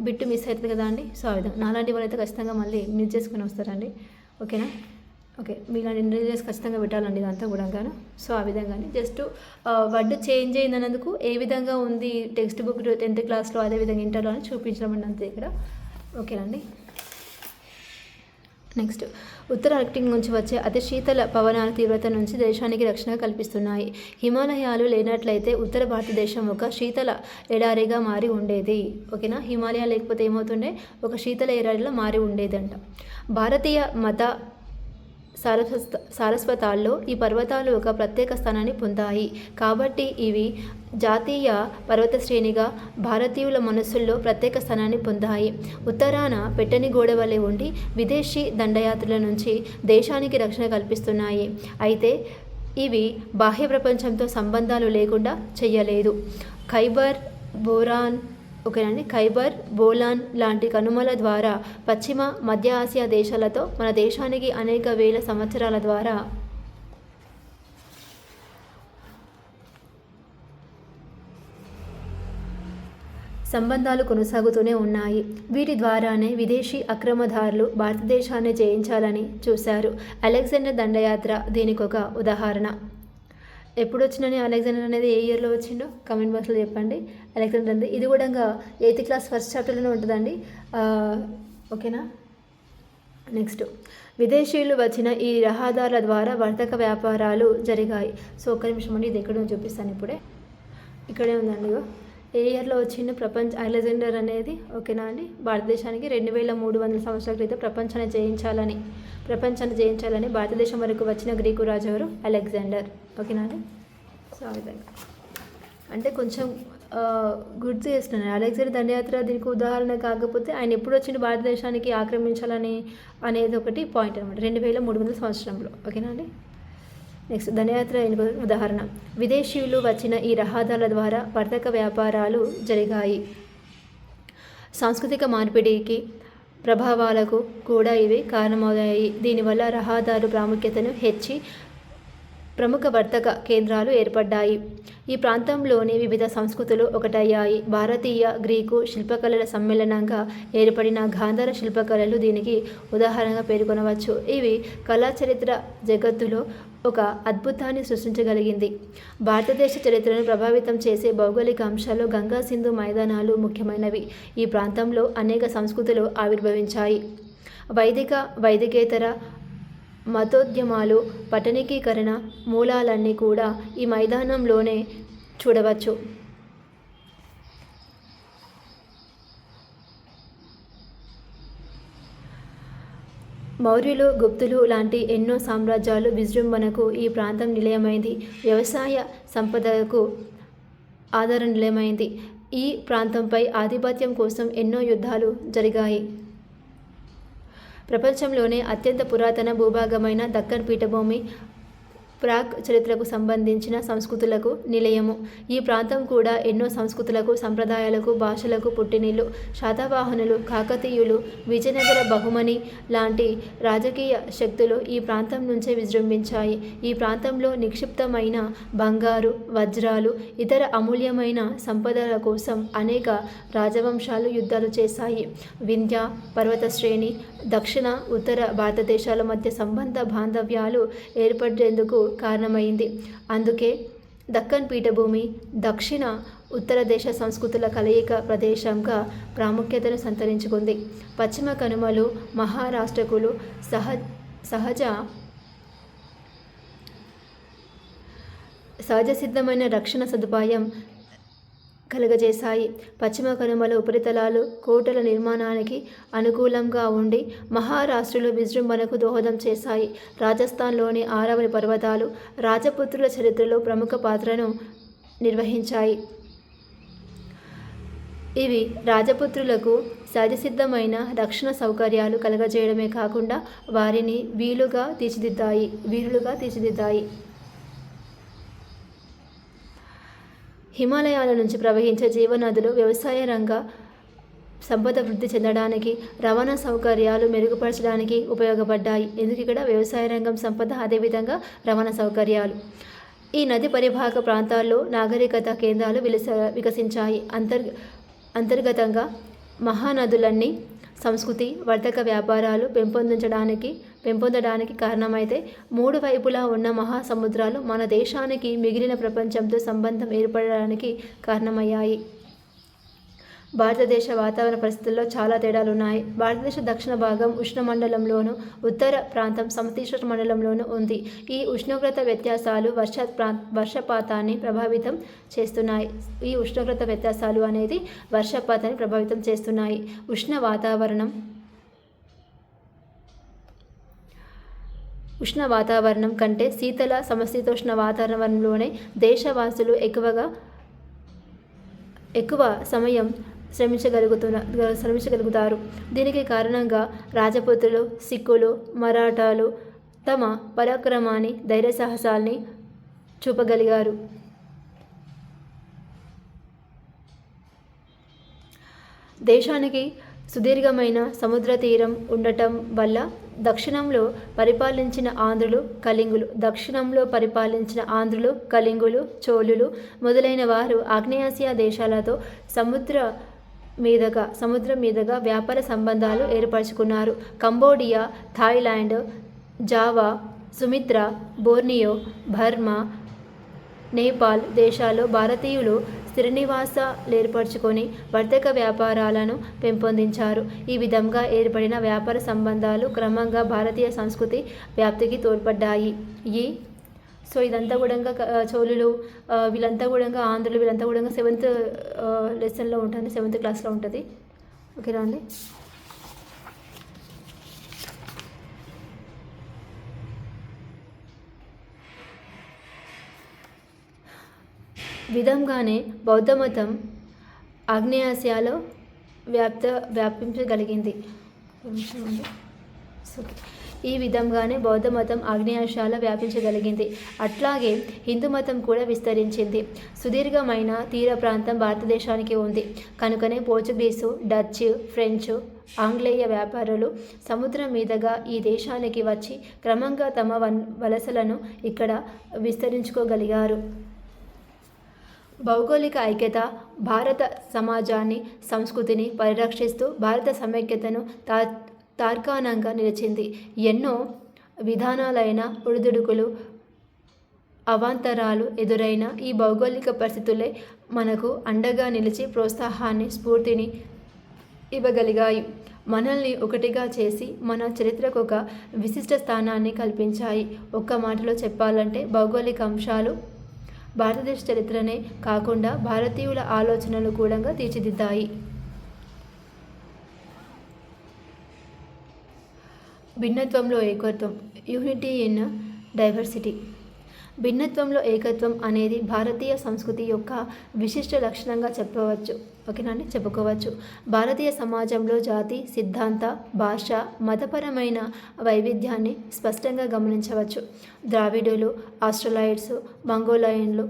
బిట్టు మిస్ అవుతుంది కదా అండి. సో ఆ విధంగా నాలాంటి వాళ్ళు అయితే ఖచ్చితంగా మళ్ళీ మిస్ చేసుకుని వస్తారండి. ఓకేనా? ఓకే, మీలాంటి ఇంటెలిజెన్స్ ఖచ్చితంగా పెట్టాలండి ఇదంతా కూడా. సో ఆ విధంగానే జస్ట్ వర్డ్ చేంజ్ అయినందుకు ఏ విధంగా ఉంది టెక్స్ట్ బుక్ 10th క్లాస్లో, అదేవిధంగా ఇంటర్లో అని చూపించడం అండి, అంతే ఇక్కడ. ఓకేనండి. నెక్స్ట్, ఉత్తర ఆర్కిటిక్ నుంచి వచ్చే అతి శీతల పవనాల తీవ్రత నుంచి దేశానికి రక్షణ కల్పిస్తున్నాయి. హిమాలయాలు లేనట్లయితే ఉత్తర భారతదేశం ఒక శీతల ఎడారిగా మారి ఉండేది. ఓకేనా? హిమాలయాలు లేకపోతే ఏమవుతుండే? ఒక శీతల ఎడారిలో మారి ఉండేదంట. భారతీయ మత సారస్వతాల్లో ఈ పర్వతాలు ఒక ప్రత్యేక స్థానాన్ని పొందాయి. కాబట్టి ఇవి జాతీయ పర్వత శ్రేణిగా భారతీయుల మనస్సుల్లో ప్రత్యేక స్థానాన్ని పొందాయి. ఉత్తరాన పెట్టని గోడ వలె ఉండి విదేశీ దండయాత్రల నుంచి దేశానికి రక్షణ కల్పిస్తున్నాయి. అయితే ఇవి బాహ్య ప్రపంచంతో సంబంధాలు లేకుండా చేయలేదు. ఖైబర్ బోలాన్ లాంటి కనుమల ద్వారా పశ్చిమ మధ్య ఆసియా దేశాలతో మన దేశానికి అనేక వేల సంవత్సరాల ద్వారా సంబంధాలు కొనసాగుతూనే ఉన్నాయి. వీటి ద్వారానే విదేశీ అక్రమదారులు భారతదేశాన్ని జయించాలని చూశారు. అలెగ్జాండర్ దండయాత్ర దీనికి ఒక ఉదాహరణ. ఎప్పుడు వచ్చినని అలెగ్జాండర్ అనేది ఏ ఇయర్లో వచ్చిండో కమెంట్ బాక్స్లో చెప్పండి. అలెగ్జాండర్ అనేది ఇది కూడా 8th క్లాస్ ఫస్ట్ చాప్టర్లోనే ఉంటుందండి. ఓకేనా? నెక్స్ట్, విదేశీయులు వచ్చిన ఈ రహదారుల ద్వారా వర్తక వ్యాపారాలు జరిగాయి. సో ఒక్క నిమిషం అండి, ఇది ఎక్కడో చూపిస్తాను ఇప్పుడే. ఇక్కడే ఉందండి. ఏ ఇయర్లో వచ్చిండు అలెగ్జాండర్ అనేది? ఓకేనా అండి? భారతదేశానికి 2300 సంవత్సరాల క్రితం ప్రపంచాన్ని జయించాలని భారతదేశం వరకు వచ్చిన గ్రీకు రాజు ఎవరు? అలెగ్జాండర్. ఓకేనా అండి? సో ఆ విధంగా అంటే కొంచెం గుర్తు చేస్తున్నాను. అలెగ్జాండర్ దండయాత్ర దీనికి ఉదాహరణ కాకపోతే ఆయన ఎప్పుడు వచ్చిండు భారతదేశానికి ఆక్రమించాలని అనేది ఒకటి పాయింట్ అనమాట, 2300 సంవత్సరంలో. ఓకేనా అండి? నెక్స్ట్, దండయాత్ర ఉదాహరణ. విదేశీయులు వచ్చిన ఈ రహదారుల ద్వారా వర్తక వ్యాపారాలు జరిగాయి. సాంస్కృతిక మార్పిడికి ప్రభావాలకు కూడా ఇవి కారణమయ్యాయి. దీనివల్ల రహదారు ప్రాముఖ్యతను హెచ్చి ప్రముఖ వర్తక కేంద్రాలు ఏర్పడ్డాయి. ఈ ప్రాంతంలోని వివిధ సంస్కృతులు ఒకటయ్యాయి. భారతీయ, గ్రీకు శిల్పకళల సమ్మేళనంగా ఏర్పడిన గాంధార శిల్పకళలు దీనికి ఉదాహరణగా పేర్కొనవచ్చు. ఇవి కళా చరిత్ర జగత్తులో ఒక అద్భుతాన్ని సృష్టించగలిగింది. భారతదేశ చరిత్రను ప్రభావితం చేసే భౌగోళిక అంశాలు గంగా సింధు మైదానాలు ముఖ్యమైనవి. ఈ ప్రాంతంలో అనేక సంస్కృతులు ఆవిర్భవించాయి. వైదికేతర మతోద్యమాలు, పట్టణీకరణ మూలాలన్నీ కూడా ఈ మైదానంలోనే చూడవచ్చు. మౌర్యులు, గుప్తులు లాంటి ఎన్నో సామ్రాజ్యాలు విజృంభణకు ఈ ప్రాంతం నిలయమైంది. వ్యవసాయ సంపదకు ఆధార నిలయమైంది. ఈ ప్రాంతంపై ఆధిపత్యం కోసం ఎన్నో యుద్ధాలు జరిగాయి. ప్రపంచంలోనే అత్యంత పురాతన భూభాగమైన దక్కన్ పీఠభూమి ప్రాక్ చరిత్రకు సంబంధించిన సంస్కృతులకు నిలయము. ఈ ప్రాంతం కూడా ఎన్నో సంస్కృతులకు, సంప్రదాయాలకు, భాషలకు పుట్టినిల్లు. శాతవాహనులు, కాకతీయులు, విజయనగర బహుమని లాంటి రాజకీయ శక్తులు ఈ ప్రాంతం నుంచే విజృంభించాయి. ఈ ప్రాంతంలో నిక్షిప్తమైన బంగారు, వజ్రాలు, ఇతర అమూల్యమైన సంపదల కోసం అనేక రాజవంశాలు యుద్ధాలు చేశాయి. వింధ్య పర్వత శ్రేణి దక్షిణ, ఉత్తర భారతదేశాల మధ్య సంబంధ బాంధవ్యాలు ఏర్పడేందుకు కారణమైంది. అందుకే దక్కన్ పీఠభూమి దక్షిణ, ఉత్తర దేశ సంస్కృతుల కలయిక ప్రదేశంగా ప్రాముఖ్యతను సంతరించుకుంది. పశ్చిమ కనుమలు మహారాష్ట్రకులు సహజ సిద్ధమైన రక్షణ సదుపాయం కలుగజేశాయి. పశ్చిమ కనుమల ఉపరితలాలు కోటల నిర్మాణానికి అనుకూలంగా ఉండి మహారాష్ట్రలో విజృంభణకు దోహదం చేశాయి. రాజస్థాన్లోని ఆరవలి పర్వతాలు రాజపుత్రుల చరిత్రలో ప్రముఖ పాత్రను నిర్వహించాయి. ఇవి రాజపుత్రులకు సహజసిద్ధమైన రక్షణ సౌకర్యాలు కలుగజేయడమే కాకుండా వారిని వీరులుగా తీర్చిదిద్దాయి. హిమాలయాల నుంచి ప్రవహించే జీవనదులు వ్యవసాయ రంగ సంపద వృద్ధి చెందడానికి, రవాణా సౌకర్యాలు మెరుగుపరచడానికి ఉపయోగపడ్డాయి. ఎందుకు ఇక్కడ వ్యవసాయ రంగం సంపద, అదేవిధంగా రవాణా సౌకర్యాలు. ఈ నది పరివాహక ప్రాంతాల్లో నాగరికత కేంద్రాలు వికసించాయి. అంతర్గతంగా మహానదులన్నీ సంస్కృతి, వర్తక వ్యాపారాలు పెంపొందడానికి కారణమైతే, మూడు వైపులా ఉన్న మహాసముద్రాలు మన దేశానికి మిగిలిన ప్రపంచంతో సంబంధం ఏర్పడడానికి కారణమయ్యాయి. భారతదేశ వాతావరణ పరిస్థితుల్లో చాలా తేడాలున్నాయి. భారతదేశ దక్షిణ భాగం ఉష్ణమండలంలోనూ, ఉత్తర ప్రాంతం సమశీతోష్ణ మండలంలోనూ ఉంది. ఈ ఉష్ణోగ్రత వ్యత్యాసాలు వర్షపాతాన్ని ప్రభావితం చేస్తున్నాయి. ఉష్ణ వాతావరణం కంటే శీతల సమశీతోష్ణ వాతావరణంలోనే దేశవాసులు ఎక్కువ సమయం శ్రమించగలుగుతారు. దీనికి కారణంగా రాజపుత్రులు, సిక్కులు, మరాఠాలు తమ పరాక్రమాన్ని, ధైర్య సాహసాల్ని చూపగలిగారు. దేశానికి సుదీర్ఘమైన సముద్ర తీరం ఉండటం వల్ల దక్షిణంలో పరిపాలించిన ఆంధ్రులు, కళింగులు, చోళులు మొదలైన వారు ఆగ్నేయాసియా దేశాలతో సముద్రం మీదుగా వ్యాపార సంబంధాలు ఏర్పరచుకున్నారు. Cambodia, Thailand, Java, Sumatra, Borneo, Burma, Nepal దేశాల్లో భారతీయులు స్థిరనివాసాలేర్పరచుకొని వర్తక వ్యాపారాలను పెంపొందించారు. ఈ విధంగా ఏర్పడిన వ్యాపార సంబంధాలు క్రమంగా భారతీయ సంస్కృతి వ్యాప్తికి తోడ్పడ్డాయి. ఇదంతా కూడా చోళులు, వీళ్ళంతా కూడా ఆంధ్రులు, వీళ్ళంతా కూడా 7th లెసన్లో ఉంటుంది, 7th క్లాస్లో ఉంటుంది. ఓకేనా అండి? విధంగానే బౌద్ధమతం ఆగ్నేయాసియాలో వ్యాపించగలిగింది. ఈ విధంగానే బౌద్ధ మతం ఆగ్నేయాసియాలో వ్యాపించగలిగింది. అట్లాగే హిందూ మతం కూడా విస్తరించింది. సుదీర్ఘమైన తీర ప్రాంతం భారతదేశానికి ఉంది. కనుకనే పోర్చుగీసు, డచ్, ఫ్రెంచ్, ఆంగ్లేయ వ్యాపారులు సముద్రం మీదుగా ఈ దేశానికి వచ్చి క్రమంగా తమ వలసలను ఇక్కడ విస్తరించుకోగలిగారు. భౌగోళిక ఐక్యత భారత సమాజాన్ని, సంస్కృతిని పరిరక్షిస్తూ భారత సమైక్యతను తార్కాణంగా నిలిచింది. ఎన్నో విధానాలైన ఒడిదుడుకులు, అవాంతరాలు ఎదురైన ఈ భౌగోళిక పరిస్థితులే మనకు అండగా నిలిచి ప్రోత్సాహాన్ని, స్ఫూర్తిని ఇవ్వగలిగాయి. మనల్ని ఒకటిగా చేసి మన చరిత్రకు ఒక విశిష్ట స్థానాన్ని కల్పించాయి. ఒక్క మాటలో చెప్పాలంటే భౌగోళిక అంశాలు భారతదేశ చరిత్రనే కాకుండా భారతీయుల ఆలోచనలు కూడా తీర్చిదిద్దాయి. భిన్నత్వంలో ఏకత్వం, యూనిటీ ఇన్ డైవర్సిటీ. భిన్నత్వంలో ఏకత్వం అనేది భారతీయ సంస్కృతి యొక్క విశిష్ట లక్షణంగా చెప్పుకోవచ్చు. భారతీయ సమాజంలో జాతి, సిద్ధాంత, భాష, మతపరమైన వైవిధ్యాన్ని స్పష్టంగా గమనించవచ్చు. ద్రావిడులు, ఆస్ట్రలాయిడ్స్, మంగోలయన్లు,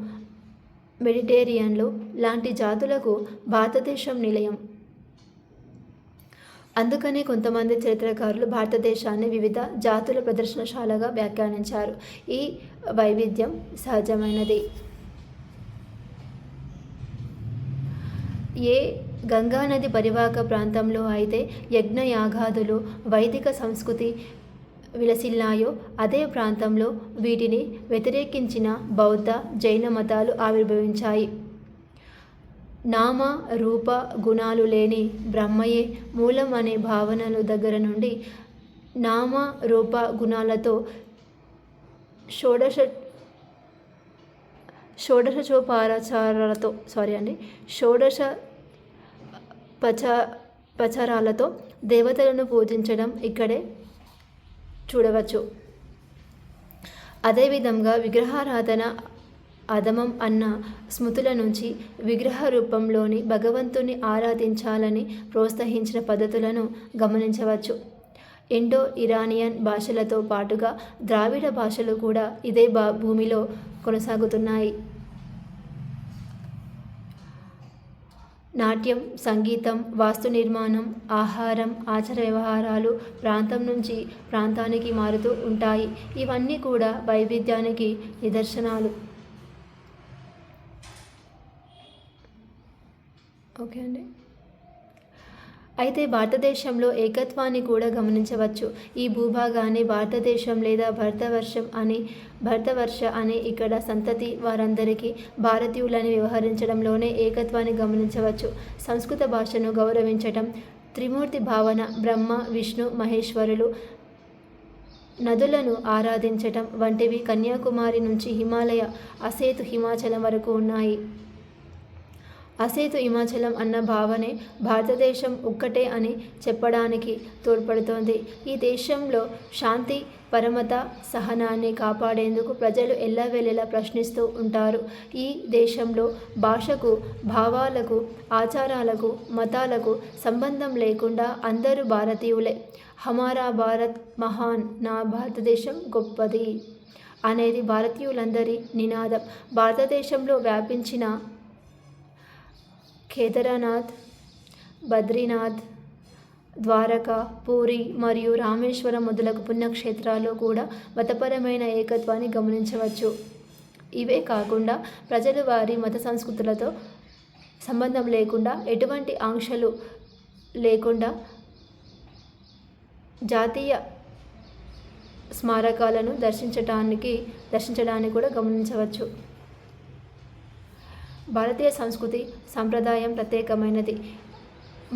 మెడిటేరియన్లు లాంటి జాతులకు భారతదేశం నిలయం. అందుకనే కొంతమంది చరిత్రకారులు భారతదేశాన్ని వివిధ జాతుల ప్రదర్శనశాలగా వ్యాఖ్యానించారు. ఈ వైవిధ్యం సహజమైనది. ఏ గంగానది పరివాహక ప్రాంతంలో అయితే యజ్ఞయాగాదులు, వైదిక సంస్కృతి విలసిల్లాయో అదే ప్రాంతంలో వీటిని వ్యతిరేకించిన బౌద్ధ, జైన మతాలు ఆవిర్భవించాయి. నామ రూప గుణాలు లేని బ్రహ్మయే మూలం అనే భావనల దగ్గర నుండి నామ రూప గుణాలతో షోడశోపచారాలతో దేవతలను పూజించడం ఇక్కడే చూడవచ్చు. అదేవిధంగా విగ్రహారాధన అధమం అన్న స్మృతుల నుంచి విగ్రహ రూపంలోని భగవంతుని ఆరాధించాలని ప్రోత్సహించిన పద్ధతులను గమనించవచ్చు. ఇండో ఇరానియన్ భాషలతో పాటుగా ద్రావిడ భాషలు కూడా ఇదే భూమిలో కొనసాగుతున్నాయి. నాట్యం, సంగీతం, వాస్తు నిర్మాణం, ఆహారం, ఆచార వ్యవహారాలు ప్రాంతం నుంచి ప్రాంతానికి మారుతూ ఉంటాయి. ఇవన్నీ కూడా వైవిధ్యానికి నిదర్శనాలు. ఓకే అండి. అయితే భారతదేశంలో ఏకత్వాన్ని కూడా గమనించవచ్చు. ఈ భూభాగాన్ని భారతదేశం లేదా భరతవర్ష అని ఇక్కడ సంతతి వారందరికీ భారతీయులని వ్యవహరించడంలోనే ఏకత్వాన్ని గమనించవచ్చు. సంస్కృత భాషను గౌరవించటం, త్రిమూర్తి భావన, బ్రహ్మ, విష్ణు, మహేశ్వరులు, నదులను ఆరాధించటం వంటివి కన్యాకుమారి నుంచి హిమాలయ, అసేతు హిమాచలం వరకు ఉన్నాయి. అసేతు హిమాచలం అన్న భావనే భారతదేశం ఒక్కటే అని చెప్పడానికి తోడ్పడుతోంది. ఈ దేశంలో శాంతి, పరమత, సహనాన్ని కాపాడేందుకు ప్రజలు ఎల్లవేళలా ప్రశ్నిస్తూ ఉంటారు. ఈ దేశంలో భాషకు, భావాలకు, ఆచారాలకు, మతాలకు సంబంధం లేకుండా అందరూ భారతీయులే. హమారా భారత్ మహాన్, నా భారతదేశం గొప్పది అనేది భారతీయులందరి నినాదం. భారతదేశంలో వ్యాపించిన కేదార్నాథ్, బద్రీనాథ్, ద్వారకా, పూరి మరియు రామేశ్వరం మొదలగు పుణ్యక్షేత్రాల్లో కూడా మతపరమైన ఏకత్వాన్ని గమనించవచ్చు. ఇవే కాకుండా ప్రజలు వారి మత సంస్కృతులతో సంబంధం లేకుండా, ఎటువంటి ఆంక్షలు లేకుండా జాతీయ స్మారకాలను దర్శించడానికి కూడా గమనించవచ్చు. భారతీయ సంస్కృతి సంప్రదాయం ప్రత్యేకమైనది.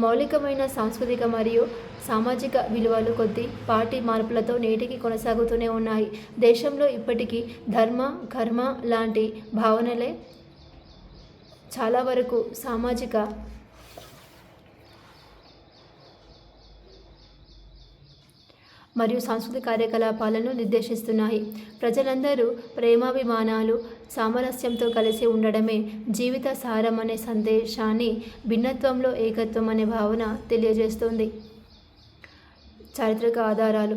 మౌలికమైన సాంస్కృతిక మరియు సామాజిక విలువలు కొద్దిపాటి మార్పులతో నేటికి కొనసాగుతూనే ఉన్నాయి. దేశంలో ఇప్పటికీ ధర్మ, కర్మ లాంటి భావనలే చాలా వరకు సామాజిక మరియు సాంస్కృతిక కార్యకలాపాలను నిర్దేశిస్తున్నాయి. ప్రజలందరూ ప్రేమాభిమానాలు, సామరస్యంతో కలిసి ఉండడమే జీవిత సారం అనే సందేశాన్ని భిన్నత్వంలో ఏకత్వం అనే భావన తెలియజేస్తుంది. చారిత్రక ఆధారాలు.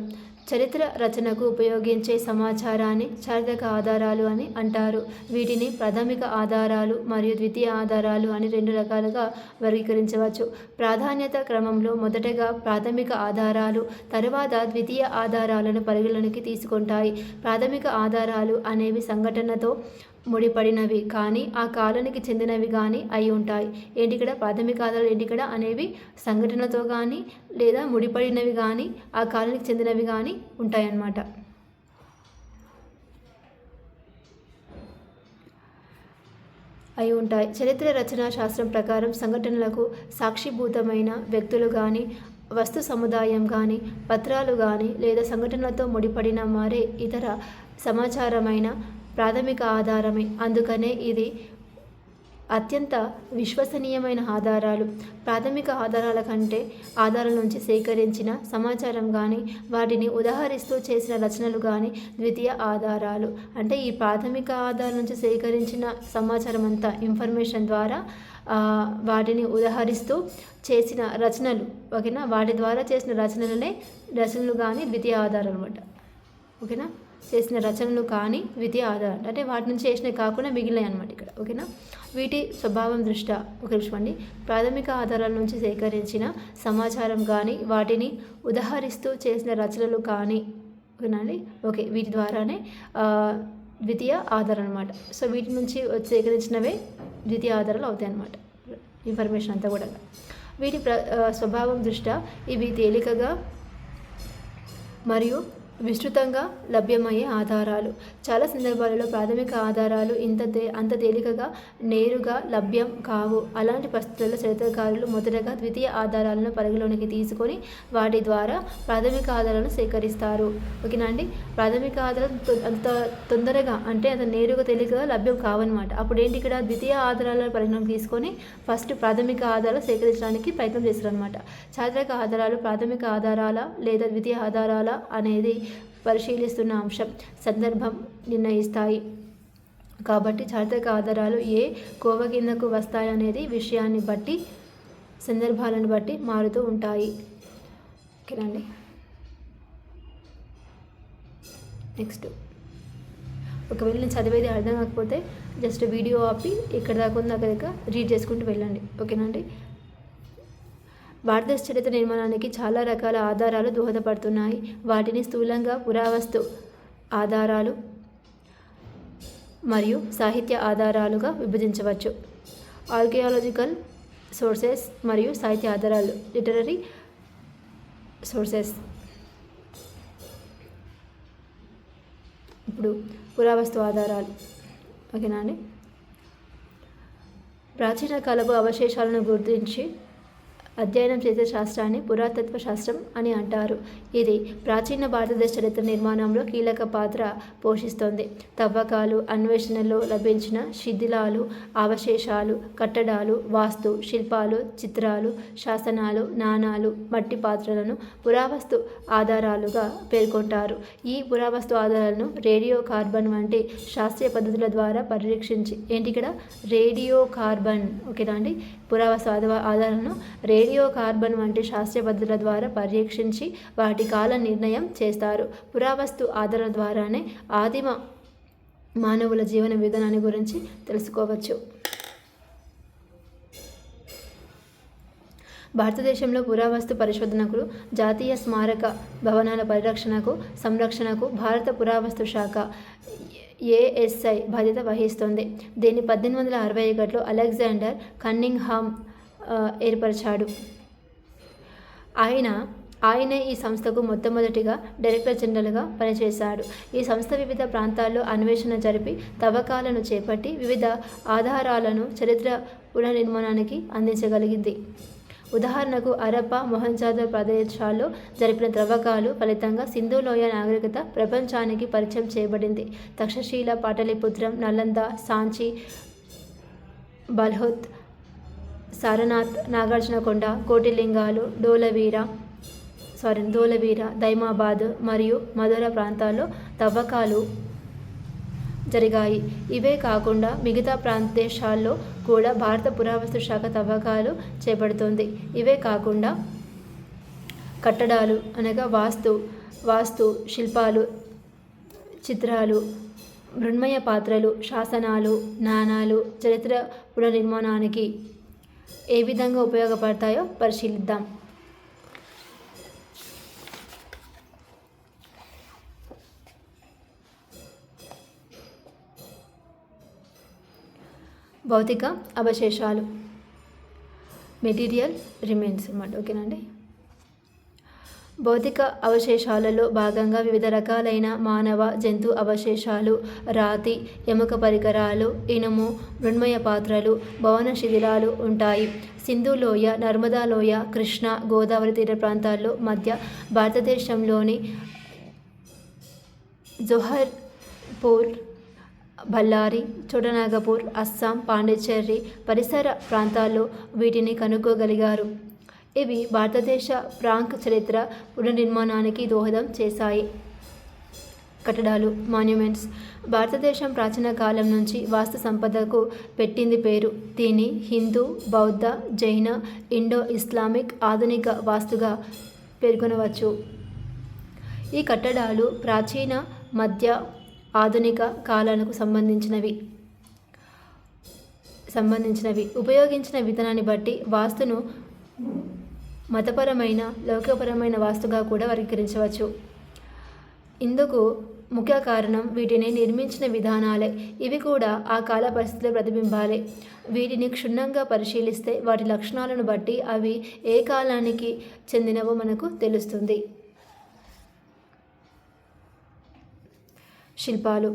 చరిత్ర రచనకు ఉపయోగించే సమాచారాన్ని చారిత్రక ఆధారాలు అని అంటారు. వీటిని ప్రాథమిక ఆధారాలు మరియు ద్వితీయ ఆధారాలు అని 2 రకాలుగా వర్గీకరించవచ్చు. ప్రాధాన్యత క్రమంలో మొదటగా ప్రాథమిక ఆధారాలు, తరువాత ద్వితీయ ఆధారాలను పరిగణలోకి తీసుకుంటాయి. ప్రాథమిక ఆధారాలు అనేవి సంఘటనతో ముడిపడినవి కానీ ఆ కాలానికి చెందినవి కానీ అయి ఉంటాయి. ఏంటి ఇక్కడ ప్రాథమిక ఆధారాలు ఏంటి ఇక్కడ అనేవి సంఘటనతో కానీ లేదా ముడిపడినవి కానీ ఆ కాలానికి చెందినవి కానీ ఉంటాయన్నమాట. అయి ఉంటాయి. చరిత్ర రచనా శాస్త్రం ప్రకారం సంఘటనలకు సాక్షిభూతమైన వ్యక్తులు కానీ వస్తు సముదాయం కానీ పత్రాలు కానీ లేదా సంఘటనలతో ముడిపడిన మరే ఇతర సమాచారమైన ప్రాథమిక ఆధారమే. అందుకనే ఇది అత్యంత విశ్వసనీయమైన ఆధారాలు. ప్రాథమిక ఆధారాల కంటే ఆధారాల నుంచి సేకరించిన సమాచారం కానీ వాటిని ఉదాహరిస్తూ చేసిన రచనలు కానీ ద్వితీయ ఆధారాలు. అంటే ఈ ప్రాథమిక ఆధారాల నుంచి సేకరించిన సమాచారం అంతా ఇన్ఫర్మేషన్ ద్వారా వాటిని ఉదాహరిస్తూ చేసిన రచనలు ఓకేనా, వాటి ద్వారా చేసిన రచనలు కానీ ద్వితీయ ఆధారాలు అనమాట. ఓకేనా, చేసిన రచనలు కానీ ద్వితీయ ఆధారాలు అంటే వాటి నుంచి చేసినవి కాకుండా మిగిలినవి అనమాట ఇక్కడ. ఓకేనా, వీటి స్వభావం దృష్ట్యా ఒక నిమిషం అండి. ప్రాథమిక ఆధారాల నుంచి సేకరించిన సమాచారం కానీ వాటిని ఉదాహరిస్తూ చేసిన రచనలు కానీ ఓకేనండి. ఓకే, వీటి ద్వారానే ద్వితీయ ఆధారం అనమాట. సో వీటి నుంచి సేకరించినవే ద్వితీయ ఆధారాలు అవుతాయి అన్నమాట. ఇన్ఫర్మేషన్ అంతా కూడా వీటి స్వభావం దృష్ట్యా ఇవి తేలికగా మరియు విస్తృతంగా లభ్యమయ్యే ఆధారాలు. చాలా సందర్భాలలో ప్రాథమిక ఆధారాలు అంత తేలికగా నేరుగా లభ్యం కావు. అలాంటి పరిస్థితుల్లో చరిత్రకారులు మొదటగా ద్వితీయ ఆధారాలను పరిగణలోకి తీసుకొని వాటి ద్వారా ప్రాథమిక ఆధారాలను సేకరిస్తారు. ఓకేనా అండి. ప్రాథమిక ఆధారాలు అంత తొందరగా అంటే అంత నేరుగా తేలికగా లభ్యం కావన్నమాట. అప్పుడు ఏంటి ఇక్కడ ద్వితీయ ఆధారాలను పరిగణలోకి తీసుకొని ఫస్ట్ ప్రాథమిక ఆధారాలు సేకరించడానికి ప్రయత్నం చేస్తారు అనమాట. చారిత్రక ఆధారాలు ప్రాథమిక ఆధారాల లేదా ద్వితీయ ఆధారాల అనేది పరిశీలిస్తున్న అంశం సందర్భం నిర్ణయిస్తాయి. కాబట్టి చారిత్రక ఆధారాలు ఏ కోవ కిందకు వస్తాయనేది విషయాన్ని బట్టి సందర్భాలను బట్టి మారుతూ ఉంటాయి. ఓకేనండి. నెక్స్ట్, ఒకవేళ నేను చదివేది అర్థం కాకపోతే జస్ట్ వీడియో ఆపి ఇక్కడ దాకా ఉంది అక్కడ రీడ్ చేసుకుంటూ వెళ్ళండి. ఓకేనండి. భారతదేశ చరిత్ర నిర్మాణానికి చాలా రకాల ఆధారాలు దోహదపడుతున్నాయి. వాటిని స్థూలంగా పురావస్తు ఆధారాలు మరియు సాహిత్య ఆధారాలుగా విభజించవచ్చు. ఆర్కియాలజికల్ సోర్సెస్ మరియు సాహిత్య ఆధారాలు, లిటరరీ సోర్సెస్. ఇప్పుడు పురావస్తు ఆధారాలు ఓకేనా అండి. ప్రాచీన కాలపు అవశేషాలను గుర్తించి అధ్యయనం చేసే శాస్త్రాన్ని పురాతత్వ శాస్త్రం అని అంటారు. ఇది ప్రాచీన భారతదేశ చరిత్ర నిర్మాణంలో కీలక పాత్ర పోషిస్తోంది. తవ్వకాలు, అన్వేషణలో లభించిన శిథిలాలు, అవశేషాలు, కట్టడాలు, వాస్తు శిల్పాలు, చిత్రాలు, శాసనాలు, నాణాలు, మట్టి పాత్రలను పురావస్తు ఆధారాలుగా పేర్కొంటారు. ఈ పురావస్తు ఆధారాలను రేడియో కార్బన్ వంటి శాస్త్రీయ పద్ధతుల ద్వారా పరీక్షించి ఏంటి ఇక్కడ రేడియో కార్బన్ ఓకేనా అండి. పురావస్తు ఆధారాలను రేడియో కార్బన్ వంటి శాస్త్రీయ పద్ధతుల ద్వారా పరీక్షించి వాటి కాల నిర్ణయం చేస్తారు. పురావస్తు ఆధారాల ద్వారానే ఆదిమ మానవుల జీవన విధానాన్ని గురించి తెలుసుకోవచ్చు. భారతదేశంలో పురావస్తు పరిశోధనకు జాతీయ స్మారక భవనాల పరిరక్షణకు సంరక్షణకు భారత పురావస్తు శాఖ ASI బాధ్యత వహిస్తుంది. దీన్ని 1861లో అలెగ్జాండర్ కన్నింగ్హామ్ ఏర్పరిచాడు. ఆయనే ఈ సంస్థకు మొట్టమొదటిగా డైరెక్టర్ జనరల్గా పనిచేశాడు. ఈ సంస్థ వివిధ ప్రాంతాల్లో అన్వేషణ జరిపి తవ్వకాలను చేపట్టి వివిధ ఆధారాలను చరిత్ర పునర్నిర్మాణానికి అందించగలిగింది. ఉదాహరణకు హరప్పా, మొహంజదారో ప్రదేశాల్లో జరిపిన త్రవ్వకాలు ఫలితంగా సింధు లోయ నాగరికత ప్రపంచానికి పరిచయం చేయబడింది. తక్షశిల, పాటలీపుత్రం, నలంద, సాంచి, బల్హోత్, సారనాథ్, నాగార్జునకొండ, కోటిలింగాలు, ధోలవీర, దైమాబాద్ మరియు మధుర ప్రాంతాల్లో తవ్వకాలు జరిగాయి. ఇవే కాకుండా మిగతా ప్రదేశాల్లో కూడా భారత పురావస్తు శాఖ తవ్వకాలు చేపడుతోంది. ఇవే కాకుండా కట్టడాలు అనగా వాస్తు శిల్పాలు, చిత్రాలు, మృణ్మయ పాత్రలు, శాసనాలు, నాణాలు చరిత్ర పునర్నిర్మాణానికి ఏ విధంగా ఉపయోగపడతాయో పరిశీలిద్దాం. భౌతిక అవశేషాలు, మెటీరియల్ రిమైన్స్ అన్నమాట. ఓకేనండి. భౌతిక అవశేషాలలో భాగంగా వివిధ రకాలైన మానవ, జంతు అవశేషాలు, రాతి, ఎముక పరికరాలు, ఇనుము, మృణ్మయ పాత్రలు, భవన శిథిలాలు ఉంటాయి. సింధు లోయ, నర్మదా లోయ, కృష్ణ, గోదావరి తీర ప్రాంతాల్లో మధ్య భారతదేశంలోని జోహర్పూర్, బళ్ళారి, చోటనాగపూర్, అస్సాం, పాండిచ్చేరి పరిసర ప్రాంతాల్లో వీటిని కనుక్కోగలిగారు. ఇవి భారతదేశ ప్రాంక్ చరిత్ర పునర్నిర్మాణానికి దోహదం చేశాయి. కట్టడాలు, మాన్యుమెంట్స్. భారతదేశం ప్రాచీన కాలం నుంచి వాస్తు సంపదకు పెట్టింది పేరు. దీన్ని హిందూ, బౌద్ధ, జైన, ఇండో ఇస్లామిక్ ఆధునిక వాస్తుగా పేర్కొనవచ్చు. ఈ కట్టడాలు ప్రాచీన, మధ్య, ఆధునిక కాలాలకు సంబంధించినవి. ఉపయోగించిన విధానాన్ని బట్టి వాస్తును మతపరమైన, లౌకికపరమైన వాస్తుగా కూడా వర్గీకరించవచ్చు. ఇందుకు ముఖ్య కారణం వీటిని నిర్మించిన విధానాలే. ఇవి కూడా ఆ కాల పరిస్థితుల ప్రతిబింబాలే. వీటిని క్షుణ్ణంగా పరిశీలిస్తే వాటి లక్షణాలను బట్టి అవి ఏ కాలానికి చెందినవో మనకు తెలుస్తుంది. శిల్పాలు.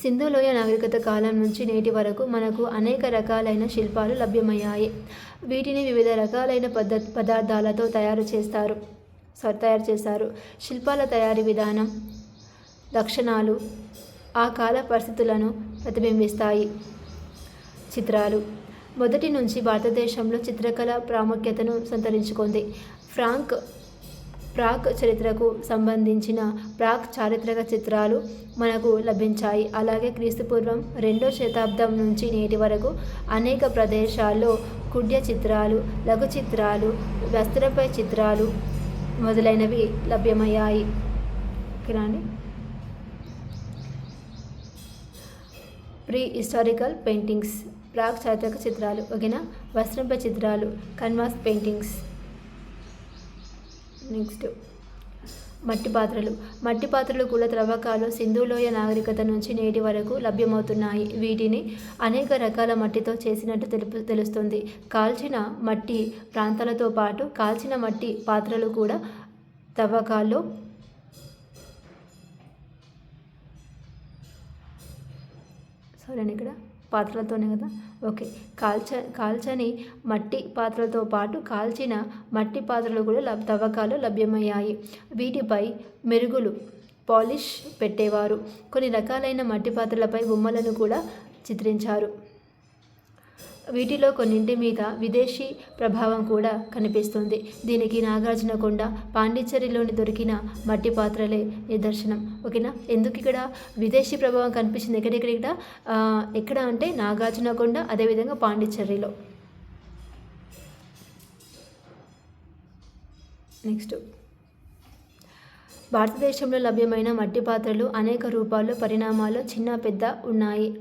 సింధు లోయ నాగరికత కాలం నుంచి నేటి వరకు మనకు అనేక రకాలైన శిల్పాలు లభ్యమయ్యాయి. వీటిని వివిధ రకాలైన పదార్థాలతో తయారు చేశారు. శిల్పాల తయారీ విధానం, లక్షణాలు ఆ కాల పరిస్థితులను ప్రతిబింబిస్తాయి. చిత్రాలు. మొదటి నుంచి భారతదేశంలో చిత్రకళ ప్రాముఖ్యతను సంతరించుకుంది. ప్రాక్ చరిత్రకు సంబంధించిన ప్రాక్ చారిత్రక చిత్రాలు మనకు లభించాయి. అలాగే క్రీస్తుపూర్వం 2వ శతాబ్దం నుంచి నేటి వరకు అనేక ప్రదేశాల్లో కుడ్య చిత్రాలు, లఘు చిత్రాలు, వస్త్రంపై చిత్రాలు మొదలైనవి లభ్యమయ్యాయి. ఓకేనండి. ప్రీ హిస్టారికల్ పెయింటింగ్స్, ప్రాక్ చారిత్రక చిత్రాలు. ఓకేనా. వస్త్రంపై చిత్రాలు, కన్వాస్ పెయింటింగ్స్. నెక్స్ట్ మట్టి పాత్రలు కూడా త్రవ్వకాలు సింధు లోయ నాగరికత నుంచి నేటి వరకు లభ్యమవుతున్నాయి. వీటిని అనేక రకాల మట్టితో చేసినట్టు తెలుస్తుంది. కాల్చిన మట్టి ప్రాంతాలతో పాటు కాల్చిన మట్టి పాత్రలు కూడా త్రవ్వకాల్లో ఇక్కడ పాత్రలతోనే కదా. ఓకే. కాల్చని మట్టి పాత్రలతో పాటు కాల్చిన మట్టి పాత్రలు కూడా తవ్వకాలు లభ్యమయ్యాయి. వీటిపై మెరుగులు, పాలిష్ పెట్టేవారు. కొన్ని రకాలైన మట్టి పాత్రలపై బొమ్మలను కూడా చిత్రించారు. వీటిలో కొన్నింటి మీద విదేశీ ప్రభావం కూడా కనిపిస్తుంది. దీనికి నాగార్జునకొండ, పాండిచ్చేరిలోని దొరికిన మట్టి పాత్రలే నిదర్శనం. ఓకేనా. ఎందుకు ఇక్కడ విదేశీ ప్రభావం కనిపించింది? ఎక్కడ అంటే నాగార్జునకొండ, అదేవిధంగా పాండిచ్చేరిలో. నెక్స్ట్ భారతదేశంలో లభ్యమైన మట్టి పాత్రలు అనేక రూపాల్లో, పరిణామాల్లో చిన్న పెద్ద ఉన్నాయి.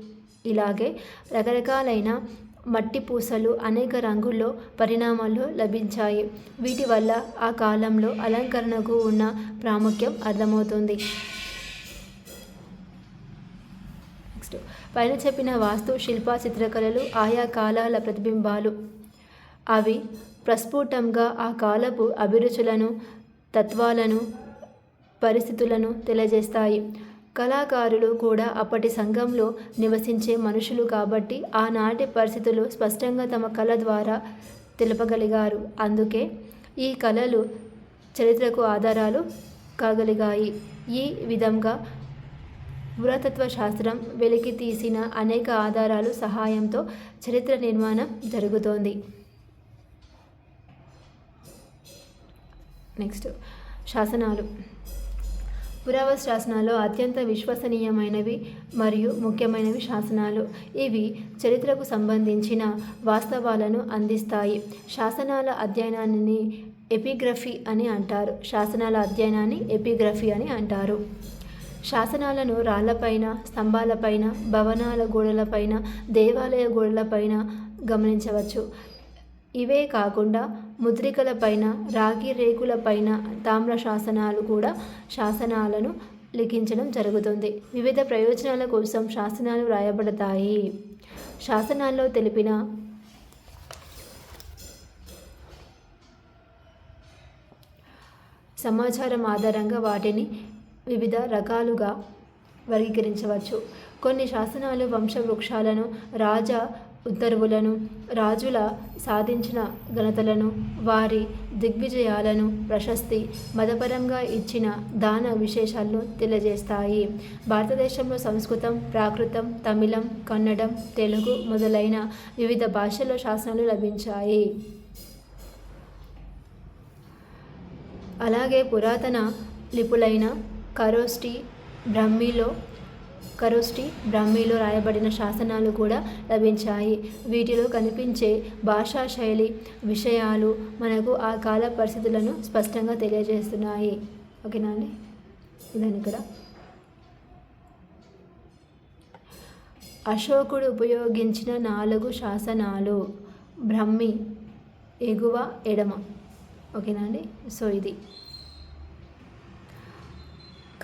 ఇలాగే రకరకాలైన మట్టి పూసలు అనేక రంగుల్లో, పరిణామాల్లో లభించాయి. వీటి వల్ల ఆ కాలంలో అలంకరణకు ఉన్న ప్రాముఖ్యం అర్థమవుతుంది. నెక్స్ట్ పైన చెప్పిన వాస్తు, శిల్ప, చిత్రకళలు ఆయా కాలాల ప్రతిబింబాలు. అవి ప్రస్ఫుటంగా ఆ కాలపు అభిరుచులను, తత్వాలను, పరిస్థితులను తెలియజేస్తాయి. కళాకారులు కూడా అప్పటి సంఘంలో నివసించే మనుషులు కాబట్టి ఆనాటి పరిస్థితులు స్పష్టంగా తమ కళ ద్వారా తెలుపగలిగారు. అందుకే ఈ కళలు చరిత్రకు ఆధారాలు కాగలిగాయి. ఈ విధంగా పురాతత్వ శాస్త్రం వెలికి తీసిన అనేక ఆధారాలు సహాయంతో చరిత్ర నిర్మాణం జరుగుతోంది. నెక్స్ట్ శాసనాలు. పురావస్తు శాసనాలు అత్యంత విశ్వసనీయమైనవి మరియు ముఖ్యమైనవి శాసనాలు. ఇవి చరిత్రకు సంబంధించిన వాస్తవాలను అందిస్తాయి. శాసనాల అధ్యయనాన్ని ఎపిగ్రఫీ అని అంటారు. శాసనాల అధ్యయనాన్ని ఎపిగ్రఫీ అని అంటారు. శాసనాలను రాళ్లపైన, స్తంభాలపైన, భవనాల గోడలపైన, దేవాలయ గోడలపైన గమనించవచ్చు. ఇవే కాకుండా ముద్రికలపైన, రాగి రేకులపైన తామ్ర శాసనాలు కూడా శాసనాలను లిఖించడం జరుగుతుంది. వివిధ ప్రయోజనాల కోసం శాసనాలు వ్రాయబడతాయి. శాసనాల్లో తెలిపిన సమాచారం ఆధారంగా వాటిని వివిధ రకాలుగా వర్గీకరించవచ్చు. కొన్ని శాసనాలు వంశవృక్షాలను, రాజా ఉత్తర్వులను, రాజుల సాధించిన ఘనతలను, వారి దిగ్విజయాలను, ప్రశస్తి, మతపరంగా ఇచ్చిన దాన విశేషాలను తెలియజేస్తాయి. భారతదేశంలో సంస్కృతం, ప్రాకృతం, తమిళం, కన్నడం, తెలుగు మొదలైన వివిధ భాషల్లో శాసనాలు లభించాయి. అలాగే పురాతన లిపులైన ఖరోష్ఠీ, బ్రాహ్మీలో రాయబడిన శాసనాలు కూడా లభించాయి. వీటిలో కనిపించే భాషా శైలి, విషయాలు మనకు ఆ కాల పరిస్థితులను స్పష్టంగా తెలియజేస్తున్నాయి. ఓకేనా అండి? ఇదని ఇక్కడ అశోకుడు ఉపయోగించిన 4 శాసనాలు. బ్రాహ్మీ ఎగువ ఎడమ. ఓకేనా అండి? సో ఇది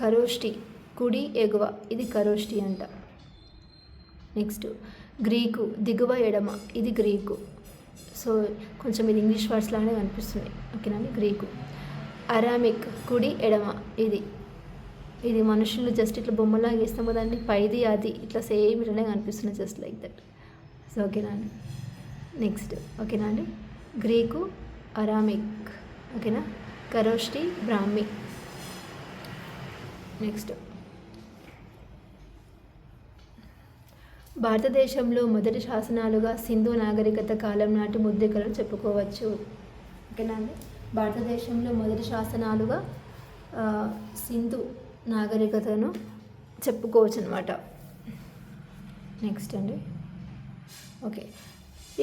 ఖరోష్ఠీ కుడి ఎగువ, ఇది ఖరోష్ఠీ అంట. నెక్స్ట్ గ్రీకు దిగువ ఎడమ, ఇది గ్రీకు. సో కొంచెం ఇది ఇంగ్లీష్ వర్డ్స్ లానే కనిపిస్తుంది. ఓకేనా అండి? గ్రీకు. అరామిక్ కుడి ఎడమ, ఇది మనుషులు జస్ట్ ఇట్లా బొమ్మలాగా గీస్తాం కదండి, పైది అది ఇట్లా సేమ్ ఇట్లానే కనిపిస్తుంది, జస్ట్ లైక్ దట్. సో ఓకేనా అండి? నెక్స్ట్ ఓకేనా అండి? Greek, Aramaic. ఓకేనా? ఖరోష్ఠీ, బ్రాహ్మీ. నెక్స్ట్ భారతదేశంలో మొదటి శాసనాలుగా సింధు నాగరికత కాలం నాటి ముద్రికలను చెప్పుకోవచ్చు. ఓకేనా అండి? భారతదేశంలో మొదటి శాసనాలుగా సింధు నాగరికతను చెప్పుకోవచ్చు అనమాట. నెక్స్ట్ అండి. ఓకే,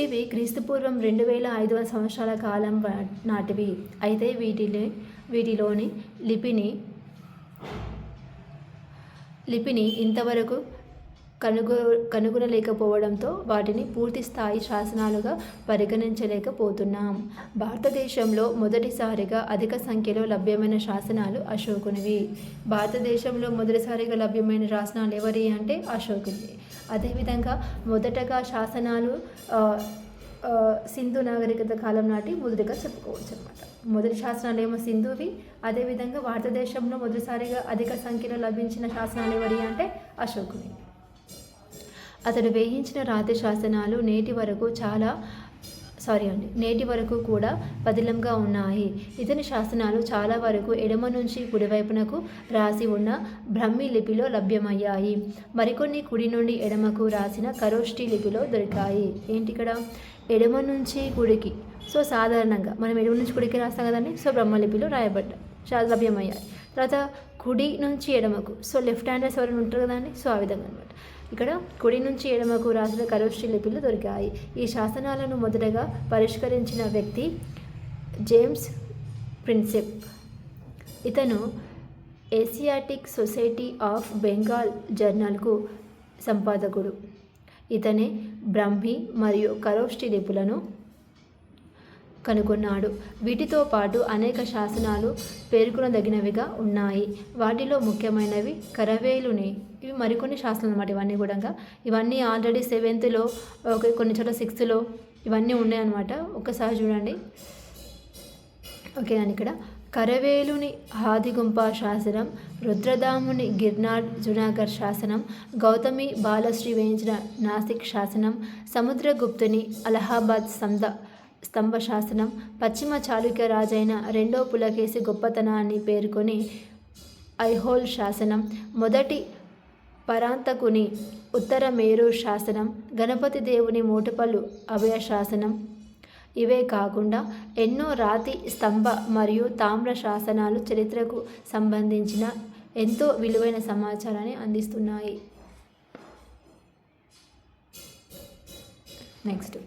ఇవి క్రీస్తుపూర్వం 2500 సంవత్సరాల కాలం నాటివి. అయితే వీటిలోని లిపిని ఇంతవరకు కనుగొనలేకపోవడంతో వాటిని పూర్తి స్థాయి శాసనాలుగా పరిగణించలేకపోతున్నాం. భారతదేశంలో మొదటిసారిగా అధిక సంఖ్యలో లభ్యమైన శాసనాలు అశోకునివి. భారతదేశంలో మొదటిసారిగా లభ్యమైన శాసనాలు ఎవరి అంటే అశోకునివి. అదేవిధంగా మొదటగా శాసనాలు సింధు నాగరికత కాలం నాటి ముద్రిక చెప్పుకోవచ్చు అనమాట. మొదటి శాసనాలు ఏమో సింధువి. అదేవిధంగా భారతదేశంలో మొదటిసారిగా అధిక సంఖ్యలో లభించిన శాసనాలు ఎవరి అంటే అశోకుని. అతడు వేయించిన రాతి శాసనాలు నేటి వరకు కూడా పదిలంగా ఉన్నాయి. ఇతని శాసనాలు చాలా వరకు ఎడమ నుంచి కుడివైపునకు రాసి ఉన్న బ్రాహ్మీ లిపిలో లభ్యమయ్యాయి. మరికొన్ని కుడి నుండి ఎడమకు రాసిన ఖరోష్ఠీ లిపిలో దొరికాయి. ఏంటి ఇక్కడ? ఎడమ నుంచి కుడికి. సో సాధారణంగా మనం ఎడమ నుంచి కుడికి రాస్తాం కదండి. సో బ్రహ్మలిపిలో లభ్యమయ్యాయి. తర్వాత కుడి నుంచి ఎడమకు, సో లెఫ్ట్ హ్యాండర్స్ ఎవరైనా ఉంటారు కదండి. సో ఆ విధంగా అనమాట. ఇక్కడ కుడి నుంచి ఎడమకు రాసిన ఖరోష్ఠీ లిపిలు దొరికాయి. ఈ శాసనాలను మొదటగా పరిష్కరించిన వ్యక్తి జేమ్స్ ప్రిన్సెప్. ఇతను ఏసియాటిక్ సొసైటీ ఆఫ్ బెంగాల్ జర్నల్కు సంపాదకుడు. ఇతనే బ్రాహ్మీ మరియు ఖరోష్ఠీ లిపులను కనుగొన్నాడు. వీటితో పాటు అనేక శాసనాలు పేర్కొనదగినవిగా ఉన్నాయి. వాటిలో ముఖ్యమైనవి కరవేలుని. ఇవి మరికొన్ని శాసనాలు అన్నమాట. ఇవన్నీ ఆల్రెడీ 7th కొన్ని చోట్ల 6th ఇవన్నీ ఉన్నాయన్నమాట. ఒక్కసారి చూడండి. ఓకేనా? ఇక్కడ కరవేలుని హాదిగుంప శాసనం, రుద్రదాముని గిర్నార్ జునాగర్ శాసనం, గౌతమి బాలశ్రీ వేయించిన నాసిక్ శాసనం, సముద్రగుప్తుని అలహాబాద్ స్తంభ శాసనం, పశ్చిమ చాళుక్య రాజైన 2వ పులకేశి గొప్పతనాన్ని పేర్కొని ఐహోల్ శాసనం, మొదటి పరాంతకుని ఉత్తర మేరు శాసనం, గణపతి దేవుని మోటుపల్లు అభయ శాసనం. ఇవే కాకుండా ఎన్నో రాతి, స్తంభ మరియు తామ్ర శాసనాలు చరిత్రకు సంబంధించిన ఎంతో విలువైన సమాచారాన్ని అందిస్తున్నాయి. నెక్స్ట్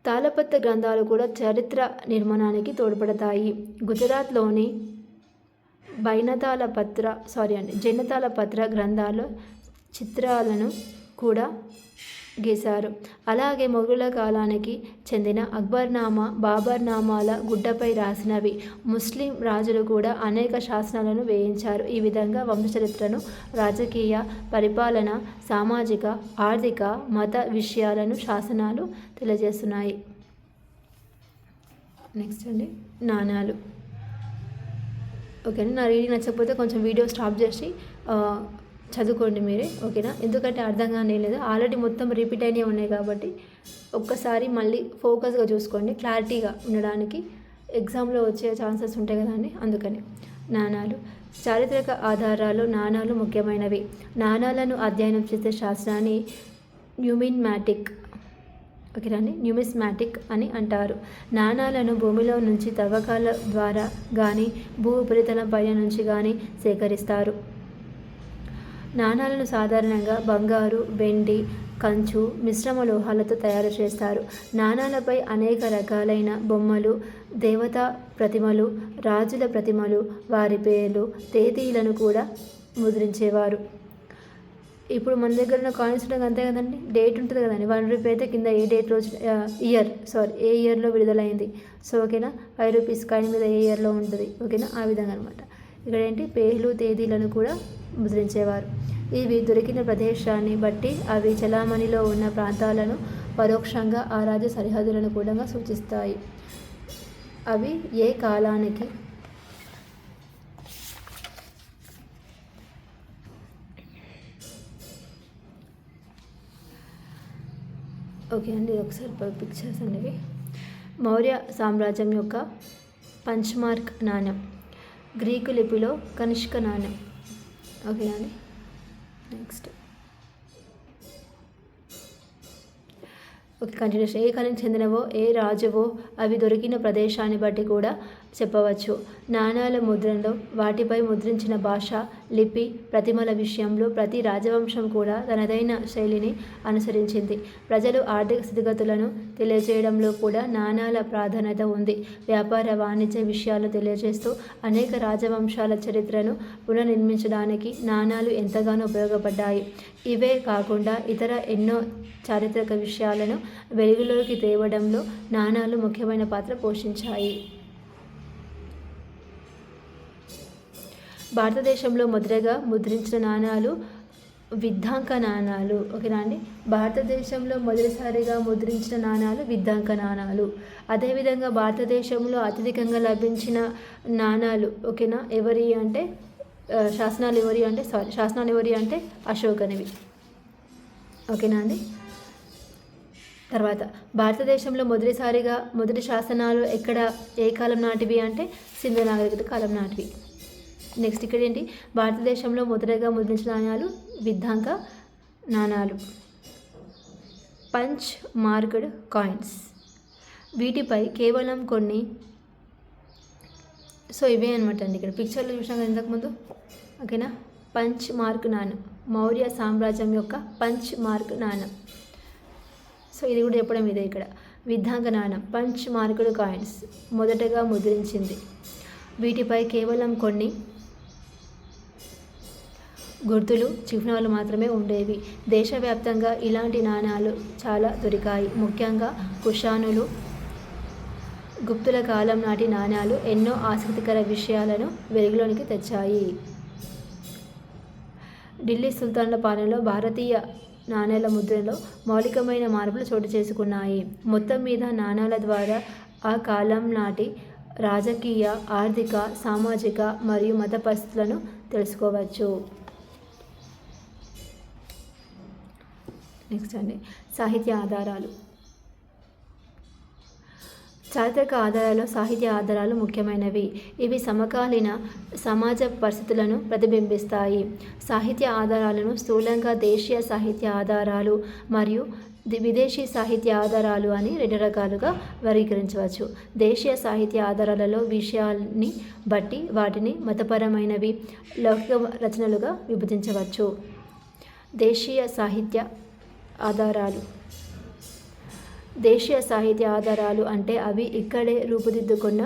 తాళపత్ర గ్రంథాలు కూడా చరిత్ర నిర్మాణానికి తోడ్పడతాయి. గుజరాత్లోని జైనతాళపత్ర గ్రంథాలు చిత్రాలను కూడా గీశారు. అలాగే మొఘలుల కాలానికి చెందిన అక్బర్నామా, బాబర్నామాల గుడ్డపై రాసినవి. ముస్లిం రాజులు కూడా అనేక శాసనాలను వేయించారు. ఈ విధంగా వంశచరిత్రను రాజకీయ, పరిపాలన, సామాజిక, ఆర్థిక, మత విషయాలను శాసనాలు తెలియజేస్తున్నాయి. నెక్స్ట్ అండి నాణాలు. ఓకేనా. నా రీడింగ్ నచ్చకపోతే కొంచెం వీడియో స్టాప్ చేసి చదువుకోండి మీరే, ఓకేనా. ఎందుకంటే అర్థం కానీ లేదు, ఆల్రెడీ మొత్తం రిపీట్ అయినవి ఉన్నాయి కాబట్టి ఒక్కసారి మళ్ళీ ఫోకస్గా చూసుకోండి, క్లారిటీగా ఉండడానికి. ఎగ్జామ్లో వచ్చే ఛాన్సెస్ ఉంటాయి కదండి, అందుకని. నాణాలు. చారిత్రక ఆధారాలు నాణాలు ముఖ్యమైనవి. నాణాలను అధ్యయనం చేసే శాస్త్రాన్ని న్యూమిస్మాటిక్ అని అంటారు. నాణాలను భూమిలో నుంచి తవ్వకాల ద్వారా కానీ భూ ఉపరితలం పైన నుంచి కానీ సేకరిస్తారు. నాణాలను సాధారణంగా బంగారు, వెండి, కంచు, మిశ్రమ లోహాలతో తయారు చేస్తారు. నాణాలపై అనేక రకాలైన బొమ్మలు, దేవతా ప్రతిమలు, రాజుల ప్రతిమలు, వారి పేర్లు, తేదీలను కూడా ముద్రించేవారు. ఇప్పుడు మన దగ్గర ఉన్న కాయిన్స్ ఉంటుంది అంతే కదండి, డేట్ ఉంటుంది కదండి. 1 రూపీ అయితే కింద ఏ డేట్ రోజు ఏ ఇయర్లో విడుదలైంది. సో ఓకేనా, 5 రూపీస్ కాయిన్ మీద ఏ ఇయర్లో ఉంటుంది, ఓకేనా. ఆ విధంగా అనమాట. ఇక్కడ ఏంటి, పేర్లు, తేదీలను కూడా ముద్రించేవారు. ఇవి దొరికిన ప్రదేశాన్ని బట్టి అవి చలామణిలో ఉన్న ప్రాంతాలను, పరోక్షంగా ఆ రాజ్య సరిహద్దులను కూడా సూచిస్తాయి. అవి ఏ కాలానికి ఓకే అండి, ఒకసారి పిక్చర్స్ అనేవి. మౌర్య సామ్రాజ్యం యొక్క పంచ్మార్క్ నాణ్యం, గ్రీకు లిపిలో కనిష్క నాణ్యం, ఓకే అండి. Next okay, continuation. ఏ కాలానికి చెందినవో, ఏ రాజువో అవి దొరికిన ప్రదేశాన్ని బట్టి కూడా చెప్పవచ్చు. నాణాల ముద్రణలో వాటిపై ముద్రించిన భాష, లిపి, ప్రతిమల విషయంలో ప్రతి రాజవంశం కూడా తనదైన శైలిని అనుసరించింది. ప్రజలు ఆర్థిక స్థితిగతులను తెలియజేయడంలో కూడా నాణాల ప్రాధాన్యత ఉంది. వ్యాపార, వాణిజ్య విషయాలు తెలియజేస్తూ అనేక రాజవంశాల చరిత్రను పునర్నిర్మించడానికి నాణాలు ఎంతగానో ఉపయోగపడ్డాయి. ఇవే కాకుండా ఇతర ఎన్నో చారిత్రక విషయాలను వెలుగులోకి తేవడంలో నాణాలు ముఖ్యమైన పాత్ర పోషించాయి. భారతదేశంలో మొదటగా ముద్రించిన నాణాలు విద్యాంక నాణాలు, ఓకేనా అండి. భారతదేశంలో మొదటిసారిగా ముద్రించిన నాణాలు విద్యాంక నాణాలు. అదేవిధంగా భారతదేశంలో అత్యధికంగా లభించిన నాణాలు, ఓకేనా, శాసనాలు ఎవరి అంటే అశోకనివి, ఓకేనా అండి. తర్వాత భారతదేశంలో మొదటి శాసనాలు ఏ కాలం నాటివి అంటే సింధు నాగరికత కాలం నాటివి. నెక్స్ట్ ఇక్కడ ఏంటి, భారతదేశంలో మొదటగా ముద్రించిన నాణాలు విద్యాంక నాణాలు, పంచ్ మార్క్డ్ కాయిన్స్. వీటిపై కేవలం కొన్ని ఇవే అనమాట అండి. ఇక్కడ పిక్చర్లో చూసినాం కదా ఇంతకుముందు, ఓకేనా. పంచ్ మార్క్ నాణం, మౌర్య సామ్రాజ్యం యొక్క పంచ్ మార్క్ నాణం. ఇది కూడా చెప్పడం ఇదే. ఇక్కడ విద్యాంక నాణం, పంచ్ మార్క్డ్ కాయిన్స్ మొదటగా ముద్రించింది. వీటిపై కేవలం కొన్ని గుర్తులు, చిహ్నాలు మాత్రమే ఉండేవి. దేశవ్యాప్తంగా ఇలాంటి నాణాలు చాలా దొరికాయి. ముఖ్యంగా కుషానులు, గుప్తుల కాలం నాటి నాణాలు ఎన్నో ఆసక్తికర విషయాలను వెలుగులోనికి తెచ్చాయి. ఢిల్లీ సుల్తాన్ల పాలనలో భారతీయ నాణేల ముద్రలో మౌలికమైన మార్పులు చోటు చేసుకున్నాయి. మొత్తం మీద నాణాల ద్వారా ఆ కాలం నాటి రాజకీయ, ఆర్థిక, సామాజిక మరియు మత పరిస్థితులను తెలుసుకోవచ్చు. నెక్స్ట్ అండి, సాహిత్య ఆధారాలు. చారిత్రక ఆధారాలు, సాహిత్య ఆధారాలు ముఖ్యమైనవి. ఇవి సమకాలీన సమాజ పరిస్థితులను ప్రతిబింబిస్తాయి. సాహిత్య ఆధారాలను స్థూలంగా దేశీయ సాహిత్య ఆధారాలు మరియు విదేశీ సాహిత్య ఆధారాలు అని 2 రకాలుగా వర్గీకరించవచ్చు. దేశీయ సాహిత్య ఆధారాలలో విషయాన్ని బట్టి వాటిని మతపరమైనవి, లౌకిక రచనలుగా విభజించవచ్చు. దేశీయ సాహిత్య ఆధారాలు దేశీయ సాహిత్య ఆధారాలు అంటే అవి ఇక్కడే రూపుదిద్దుకున్న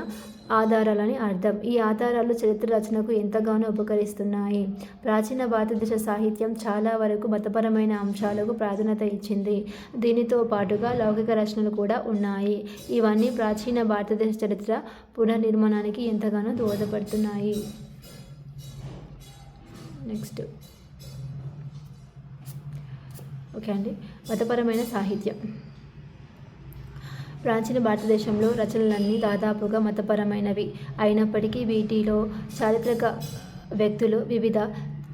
ఆధారాలని అర్థం. ఈ ఆధారాలు చరిత్ర రచనకు ఎంతగానో ఉపకరిస్తున్నాయి. ప్రాచీన భారతదేశ సాహిత్యం చాలా వరకు మతపరమైన అంశాలకు ప్రాధాన్యత ఇచ్చింది. దీనితో పాటుగా లౌకిక రచనలు కూడా ఉన్నాయి. ఇవన్నీ ప్రాచీన భారతదేశ చరిత్ర పునర్నిర్మాణానికి ఎంతగానో దోహదపడుతున్నాయి. నెక్స్ట్ ఓకే అండి, మతపరమైన సాహిత్యం. ప్రాచీన భారతదేశంలో రచనలన్నీ దాదాపుగా మతపరమైనవి అయినప్పటికీ వీటిలో చారిత్రక వ్యక్తులు, వివిధ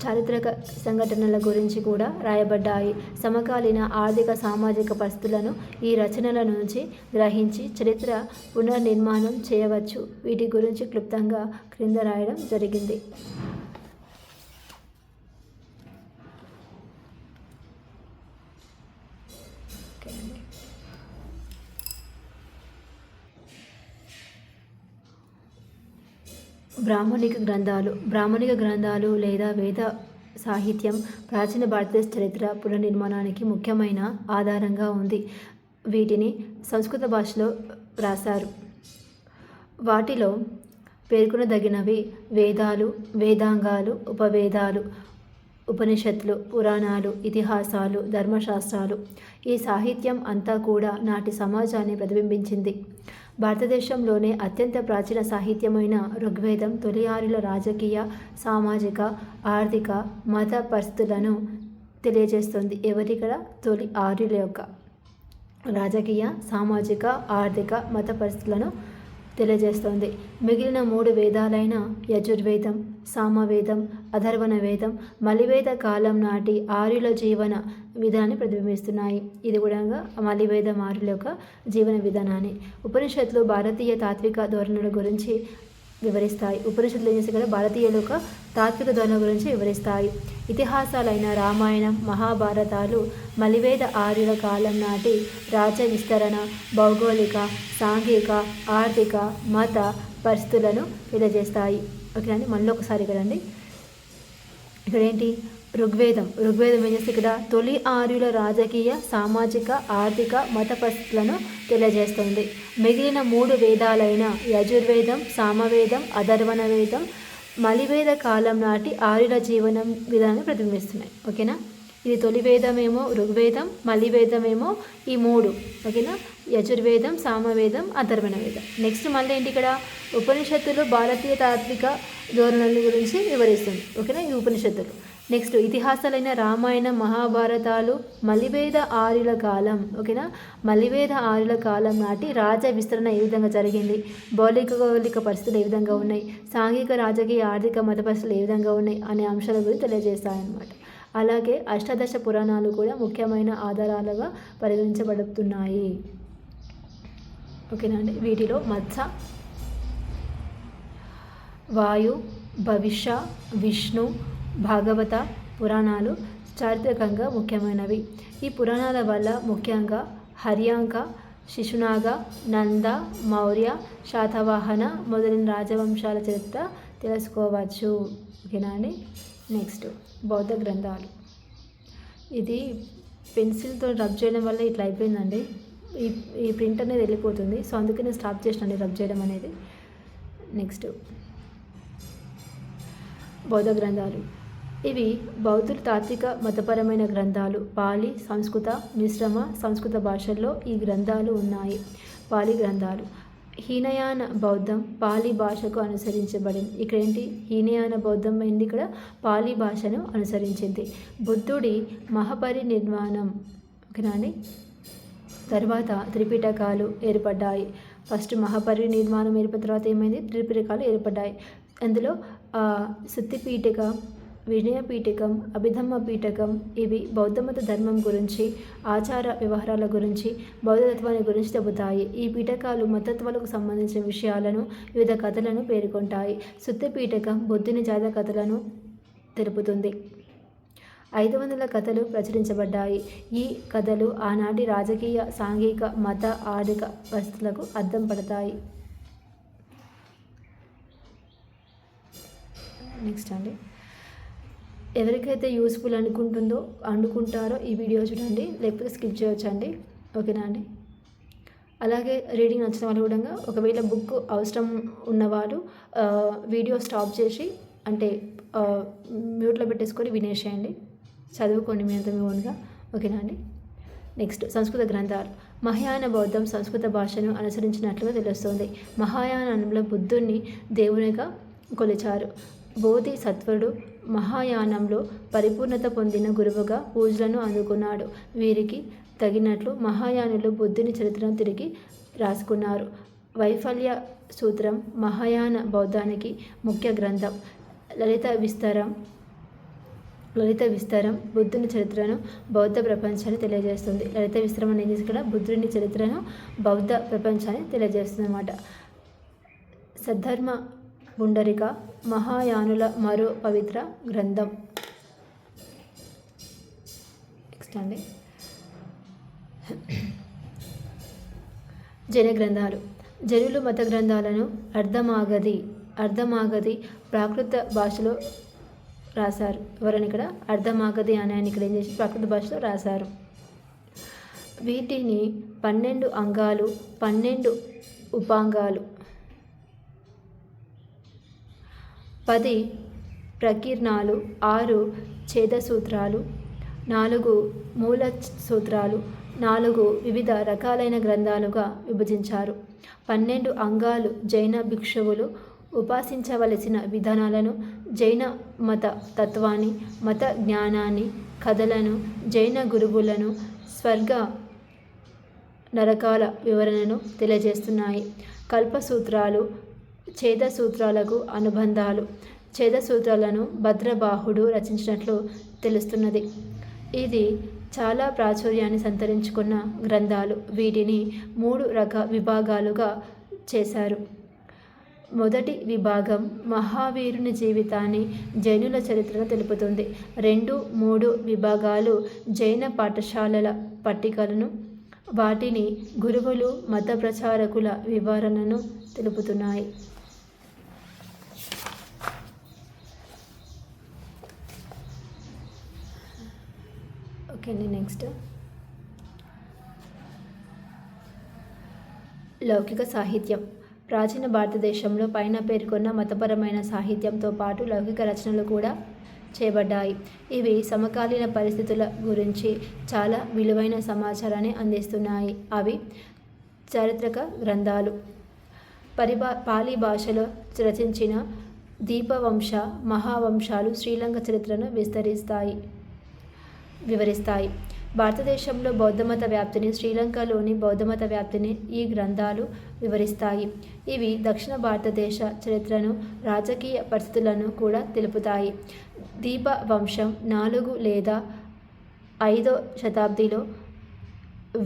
చారిత్రక సంఘటనల గురించి కూడా రాయబడ్డాయి. సమకాలీన ఆర్థిక సామాజిక పరిస్థితులను ఈ రచనల నుంచి గ్రహించి చరిత్ర పునర్నిర్మాణం చేయవచ్చు. వీటి గురించి క్లుప్తంగా క్రింద రాయడం జరిగింది. బ్రాహ్మణిక గ్రంథాలు లేదా వేద సాహిత్యం ప్రాచీన భారతదేశ చరిత్ర పునర్నిర్మాణానికి ముఖ్యమైన ఆధారంగా ఉంది. వీటిని సంస్కృత భాషలో రాశారు. వాటిలో పేర్కొనదగినవి వేదాలు, వేదాంగాలు, ఉపవేదాలు, ఉపనిషత్తులు, పురాణాలు, ఇతిహాసాలు, ధర్మశాస్త్రాలు. ఈ సాహిత్యం అంతా కూడా నాటి సమాజాన్ని ప్రతిబింబించింది. భారతదేశంలోనే అత్యంత ప్రాచీన సాహిత్యమైన ఋగ్వేదం తొలి ఆర్యుల రాజకీయ, సామాజిక, ఆర్థిక, మత పరిస్థితులను తెలియజేస్తుంది. ఎవరిక్కడ? తొలి ఆర్యుల యొక్క రాజకీయ, సామాజిక, ఆర్థిక, మత పరిస్థితులను తెలియజేస్తోంది. మిగిలిన 3 వేదాలైన యజుర్వేదం, సామవేదం, అథర్వణ వేదం మలివేద కాలం నాటి ఆర్యుల జీవన విధానాన్ని ప్రతిబింబిస్తున్నాయి. ఇది కూడా మలివేదం ఆర్యుల యొక్క జీవన విధానాన్ని. ఉపనిషత్తులు భారతీయ తాత్విక ధోరణుల గురించి వివరిస్తాయి. ఉపనిషత్తులు ఏం చేస్తాయి కదా, భారతీయుల యొక్క తాత్విక ధోరణుల గురించి వివరిస్తాయి. ఇతిహాసాలైన రామాయణం, మహాభారతాలు మలివేద ఆర్యుల కాలం నాటి రాజ్య విస్తరణ, భౌగోళిక, సాంఘిక, ఆర్థిక, మత పరిస్థితులను తెలియజేస్తాయి. ఓకే అండి, మళ్ళీ ఒకసారి కదండి. ఇక్కడ ఏంటి? ఋగ్వేదం ఏం చేస్తే ఇక్కడ తొలి ఆర్యుల రాజకీయ, సామాజిక, ఆర్థిక, మత పరిస్థితులను తెలియజేస్తుంది. మిగిలిన 3 వేదాలైన యజుర్వేదం, సామవేదం, అథర్వణ వేదం మలివేద కాలం నాటి ఆర్యుల జీవనం విధానాన్ని ప్రతిబింబిస్తున్నాయి. ఓకేనా, ఇది తొలి వేదమేమో ఋగ్వేదం, మలివేదమేమో ఈ 3. ఓకేనా, యజుర్వేదం, సామవేదం, అథర్వణ వేదం. నెక్స్ట్ మళ్ళీ ఏంటి ఇక్కడ? ఉపనిషత్తులు భారతీయ తాత్విక ధోరణుల గురించి వివరిస్తుంది. ఓకేనా, ఈ ఉపనిషత్తులు. నెక్స్ట్ ఇతిహాసాలైన రామాయణం, మహాభారతాలు మలివేద ఆర్యుల కాలం. ఓకేనా, మలివేద ఆర్యుల కాలం నాటి రాజ్య విస్తరణ ఏ విధంగా జరిగింది, భౌగోళిక పరిస్థితులు ఏ విధంగా ఉన్నాయి, సాంఘిక, రాజకీయ, ఆర్థిక, మత పరిస్థితులు ఏ విధంగా ఉన్నాయి అనే అంశాల గురించి తెలియజేస్తాయన్నమాట. అలాగే అష్టాదశ పురాణాలు కూడా ముఖ్యమైన ఆధారాలుగా పరిగణించబడుతున్నాయి. ఓకేనా అండి, వీటిలో మత్స్య, వాయు, భవిష్య, విష్ణు, భాగవత పురాణాలు చారిత్రకంగా ముఖ్యమైనవి. ఈ పురాణాల వల్ల ముఖ్యంగా హర్యాంక, శిశునాగ, నంద, మౌర్య, శాతవాహన మొదలైన రాజవంశాల చరిత్ర తెలుసుకోవచ్చు. ఓకేనా అండి. నెక్స్ట్ బౌద్ధ గ్రంథాలు. ఇది పెన్సిల్తో రబ్ చేయడం వల్ల ఇట్లా అయిపోయిందండి. ఈ ప్రింట్ అనేది వెళ్ళిపోతుంది. సో అందుకే నేను స్టాప్ చేసినండి రబ్ చేయడం అనేది. నెక్స్ట్ బౌద్ధ గ్రంథాలు. ఇవి బౌద్ధుల తాత్విక మతపరమైన గ్రంథాలు. పాలి, సంస్కృత, మిశ్రమ సంస్కృత భాషల్లో ఈ గ్రంథాలు ఉన్నాయి. పాలి గ్రంథాలు. హీనయాన బౌద్ధం పాలి భాషకు అనుసరించబడింది. ఇక్కడ ఏంటి? హీనయాన బౌద్ధం ఏంటి? ఇక్కడ పాలి భాషను అనుసరించింది. బుద్ధుడి మహాపరినిర్వాణం ఓకేనాండి తర్వాత త్రిపిటకాలు ఏర్పడ్డాయి. ఫస్ట్ మహాపరినిర్వాణం ఏర్పడిన తర్వాత ఏమైంది? త్రిపిటకాలు ఏర్పడ్డాయి. అందులో సుత్తిపీఠిక, వినయపీఠికం, అభిధమ్మ పీఠకం ఇవి బౌద్ధమత ధర్మం గురించి, ఆచార వ్యవహారాల గురించి, బౌద్ధతత్వాన్ని గురించి చెబుతాయి. ఈ పీఠకాలు మతత్వాలకు సంబంధించిన విషయాలను, వివిధ కథలను పేర్కొంటాయి. సుత్తిపీఠకం బుద్ధుని జాతక కథలను తెలుపుతుంది. 500 కథలు ప్రచురించబడ్డాయి. ఈ కథలు ఆనాటి రాజకీయ, సాంఘిక, మత, ఆర్థిక పరిస్థితులకు అద్దం పడతాయి. నెక్స్ట్ అండి, ఎవరికైతే యూస్ఫుల్ అనుకుంటారో ఈ వీడియో చూడండి, లేకపోతే స్కిప్ చేయొచ్చండి. ఓకేనా అండి. అలాగే రీడింగ్ నచ్చిన వాళ్ళు కూడా ఒకవేళ బుక్ అవసరం ఉన్నవాళ్ళు వీడియో స్టాప్ చేసి అంటే మ్యూట్లో పెట్టేసుకొని వినేసేయండి, చదువుకోండి మీ అంత మీ ఓన్గా. ఓకేనా అండి. నెక్స్ట్ సంస్కృత గ్రంథాలు. మహాయాన బౌద్ధం సంస్కృత భాషను అనుసరించినట్లుగా తెలుస్తుంది. మహాయానంలో బుద్ధుణ్ణి దేవునిగా కొలిచారు. బోధి సత్వుడు మహాయానంలో పరిపూర్ణత పొందిన గురువుగా పూజలను అందుకున్నాడు. వీరికి తగినట్లు మహాయానులు బుద్ధుని చరిత్రను తిరిగి రాసుకున్నారు. వైఫల్య సూత్రం మహాయాన బౌద్ధానికి ముఖ్య గ్రంథం. లలిత విస్తరం బుద్ధుని చరిత్రను బౌద్ధ ప్రపంచాన్ని తెలియజేస్తుంది. లలిత విస్తరం అనేది ఇక్కడ బుద్ధుని చరిత్రను బౌద్ధ ప్రపంచాన్ని తెలియజేస్తుంది అన్నమాట. సద్ధర్మ పుండరిక మహాయానుల మరో పవిత్ర గ్రంథం. నెక్స్ట్ అండి జైన గ్రంథాలు. జనులు మత గ్రంథాలను అర్ధమాగధి ప్రాకృత భాషలో రాశారు. ఎవరని ఇక్కడ అర్ధమాగధి అని ఆయన ఇక్కడ ఏం చేసి ప్రాకృత భాషలో రాశారు. వీటిని 12 అంగాలు, 12 ఉపాంగాలు, 10 ప్రకీర్ణాలు, 6 ఛేదసూత్రాలు, 4 మూల సూత్రాలు, 4 వివిధ రకాలైన గ్రంథాలుగా విభజించారు. 12 అంగాలు జైన భిక్షువులు ఉపాసించవలసిన విధానాలను, జైన మత తత్వాన్ని, మత జ్ఞానాన్ని, కథలను, జైన గురువులను, స్వర్గ నరకాల వివరణను తెలియజేస్తున్నాయి. కల్పసూత్రాలు ఛేదసూత్రాలకు అనుబంధాలు. ఛేదసూత్రాలను భద్రబాహుడు రచించినట్లు తెలుస్తున్నది. ఇది చాలా ప్రాచుర్యాన్ని సంతరించుకున్న గ్రంథాలు. వీటిని 3 విభాగాలుగా చేశారు. మొదటి విభాగం మహావీరుని జీవితాన్ని, జైనుల చరిత్రను తెలుపుతుంది. 2, 3 విభాగాలు జైన పాఠశాలల పట్టికలను, వాటిని గురువులు, మత ప్రచారకుల వివరణను తెలుపుతున్నాయి. ఓకే అండి. నెక్స్ట్ లౌకిక సాహిత్యం. ప్రాచీన భారతదేశంలో పైన పేర్కొన్న మతపరమైన సాహిత్యంతో పాటు లౌకిక రచనలు కూడా చేయబడ్డాయి. ఇవి సమకాలీన పరిస్థితుల గురించి చాలా విలువైన సమాచారాన్ని అందిస్తున్నాయి. అవి చారిత్రక గ్రంథాలు. పాలీ భాషలో రచించిన దీపవంశ, మహావంశాలు శ్రీలంక చరిత్రను వివరిస్తాయి. భారతదేశంలో బౌద్ధమత వ్యాప్తిని, శ్రీలంకలోని బౌద్ధమత వ్యాప్తిని ఈ గ్రంథాలు వివరిస్తాయి. ఇవి దక్షిణ భారతదేశ చరిత్రను, రాజకీయ పరిస్థితులను కూడా తెలుపుతాయి. దీపవంశం 4 లేదా 5వ శతాబ్దిలో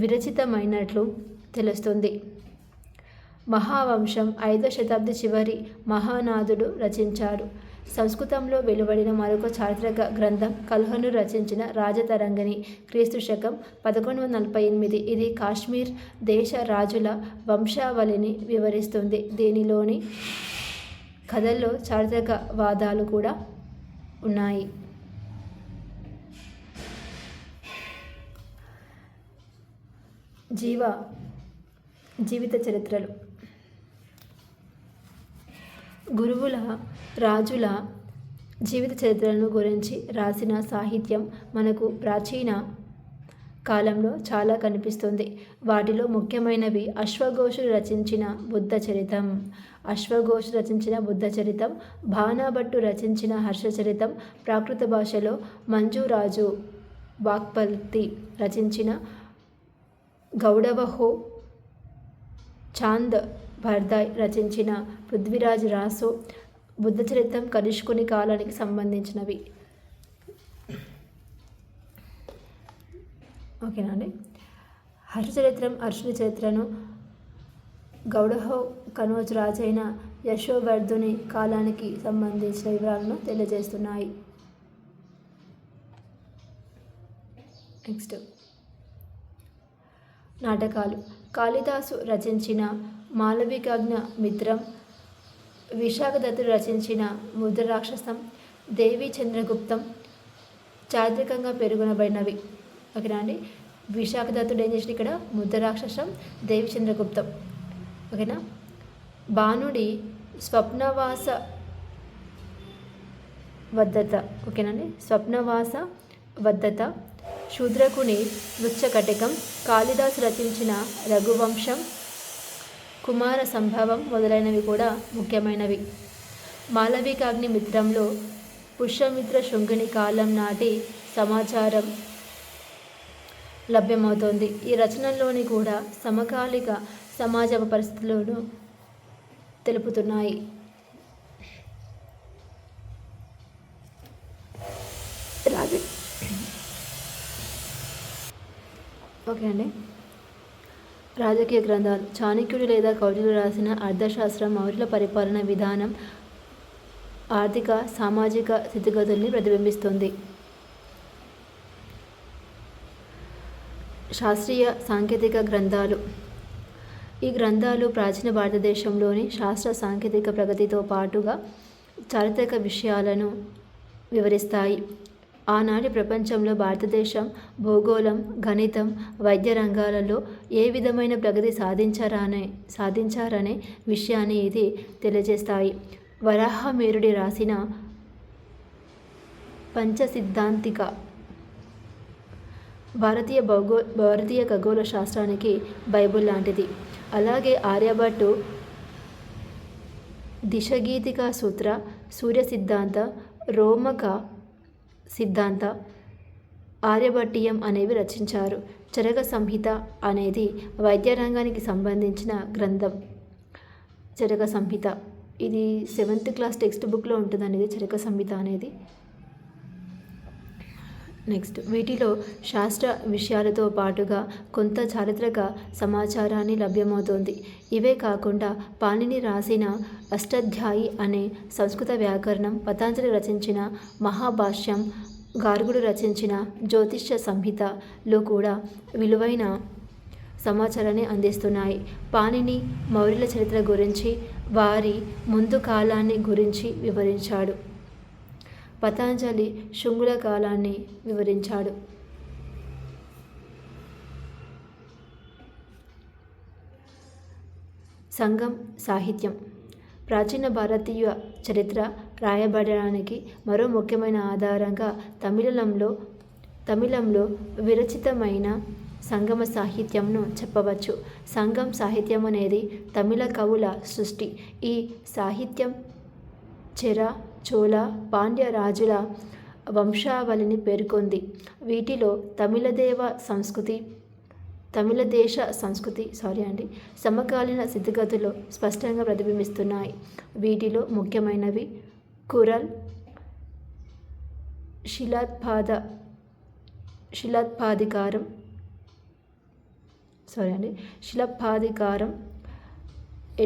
విరచితమైనట్లు తెలుస్తుంది. మహావంశం 5వ శతాబ్ది చివరి మహానాదుడు రచించాడు. సంస్కృతంలో వెలువడిన మరొక చారిత్రక గ్రంథం కల్హను రచించిన రాజతరంగిణి క్రీస్తు.శకం 1148. ఇది కాశ్మీర్ దేశ రాజుల వంశావళిని వివరిస్తుంది. దీనిలోని కథల్లో చారిత్రక వాదాలు కూడా ఉన్నాయి. జీవిత చరిత్రలు. గురువుల, రాజుల జీవిత చరిత్రలను గురించి రాసిన సాహిత్యం మనకు ప్రాచీన కాలంలో చాలా కనిపిస్తుంది. వాటిలో ముఖ్యమైనవి అశ్వఘోషుడు రచించిన బుద్ధ చరితం, భానాభట్టు రచించిన హర్షచరితం, ప్రాకృత భాషలో మంజురాజు వాక్పల్తి రచించిన గౌడవహో, చాంద్ బర్దాయ్ రచించిన పృథ్వీరాజ్ రాసో బుద్ధ చరిత్రం కనిష్కుని కాలానికి సంబంధించినవి. ఓకేనా అండి. హర్షచరిత్రం అర్జుని చరిత్రను గౌడహో కనోజ్ రాజైన యశోవర్ధుని కాలానికి సంబంధించిన వివరాలను తెలియజేస్తున్నాయి. నెక్స్ట్ నాటకాలు. కాళిదాసు రచించిన మాళవికాగ్న మిత్రం, విశాఖదత్తుడు రచించిన ముద్రరాక్షసం, దేవి చంద్రగుప్తం చారిత్రకంగా పేర్కొనబడినవి. ఓకేనా అండి. విశాఖదత్తుడు ఏం చేసిన ఇక్కడ ముద్రరాక్షసం దేవిచంద్రగుప్తం. ఓకేనా. బాణుడి స్వప్నవాస వద్దత. ఓకేనండి. స్వప్నవాస వద్దత, శూద్రకుని వృచ్చకటకం, కాళిదాసు రచించిన రఘువంశం, కుమార సంభవం మొదలైనవి కూడా ముఖ్యమైనవి. మాళవికాగ్ని మిత్రంలో పుష్యమిత్ర శృంగిని కాలం నాటి సమాచారం లభ్యమవుతోంది. ఈ రచనల్లోని కూడా సమకాలిక సమాజ పరిస్థితులను తెలుపుతున్నాయి. ఓకే అండి. రాజకీయ గ్రంథాలు. చాణక్యుడు లేదా కౌటిల్యుడు రాసిన అర్థశాస్త్రం మౌర్యుల పరిపాలన విధానం, ఆర్థిక సామాజిక స్థితిగతుల్ని ప్రతిబింబిస్తుంది. శాస్త్రీయ సాంకేతిక గ్రంథాలు. ఈ గ్రంథాలు ప్రాచీన భారతదేశంలోని శాస్త్ర సాంకేతిక ప్రగతితో పాటుగా చారిత్రక విషయాలను వివరిస్తాయి. ఆనాటి ప్రపంచంలో భారతదేశం భూగోళం, గణితం, వైద్య రంగాలలో ఏ విధమైన ప్రగతి సాధించారనే విషయాన్ని ఇది తెలియజేస్తాయి. వరాహమిహిరుడు రాసిన పంచసిద్ధాంతిక భారతీయ ఖగోళ శాస్త్రానికి బైబిల్ లాంటిది. అలాగే ఆర్యభట్టు దిశగీతిక సూత్ర, సూర్య సిద్ధాంత, రోమక సిద్ధాంత, ఆర్యభట్టీయం అనేవి రచించారు. చరక సంహిత అనేది వైద్య రంగానికి సంబంధించిన గ్రంథం. చరక సంహిత ఇది 7th క్లాస్ టెక్స్ట్ బుక్లో ఉంటుందండి, ఇది చరక సంహిత అనేది. నెక్స్ట్, వీటిలో శాస్త్ర విషయాలతో పాటుగా కొంత చారిత్రక సమాచారాన్ని లభ్యమవుతోంది. ఇవే కాకుండా పాణిని రాసిన అష్టాధ్యాయి అనే సంస్కృత వ్యాకరణం, పతంజలి రచించిన మహాభాష్యం, గార్గుడు రచించిన జ్యోతిష్య సంహితలో కూడా విలువైన సమాచారాన్ని అందిస్తున్నాయి. పాణిని మౌర్యుల చరిత్ర గురించి, వారి ముందు కాలాన్ని గురించి వివరించాడు. పతంజలి శుంగుల కాలాన్ని వివరించాడు. సంగం సాహిత్యం. ప్రాచీన భారతీయ చరిత్ర రాయబడడానికి మరో ముఖ్యమైన ఆధారంగా తమిళంలో విరచితమైన సంగమ సాహిత్యంను చెప్పవచ్చు. సంగం సాహిత్యం అనేది తమిళ కవుల సృష్టి. ఈ సాహిత్యం చెర, చోళ, పాండ్య రాజుల వంశావళిని పేర్కొంది. వీటిలో తమిళదేశ సంస్కృతి సమకాలీన స్థితిగతులు స్పష్టంగా ప్రతిబింబిస్తున్నాయి. వీటిలో ముఖ్యమైనవి కురల్, శిలప్పాధికారం,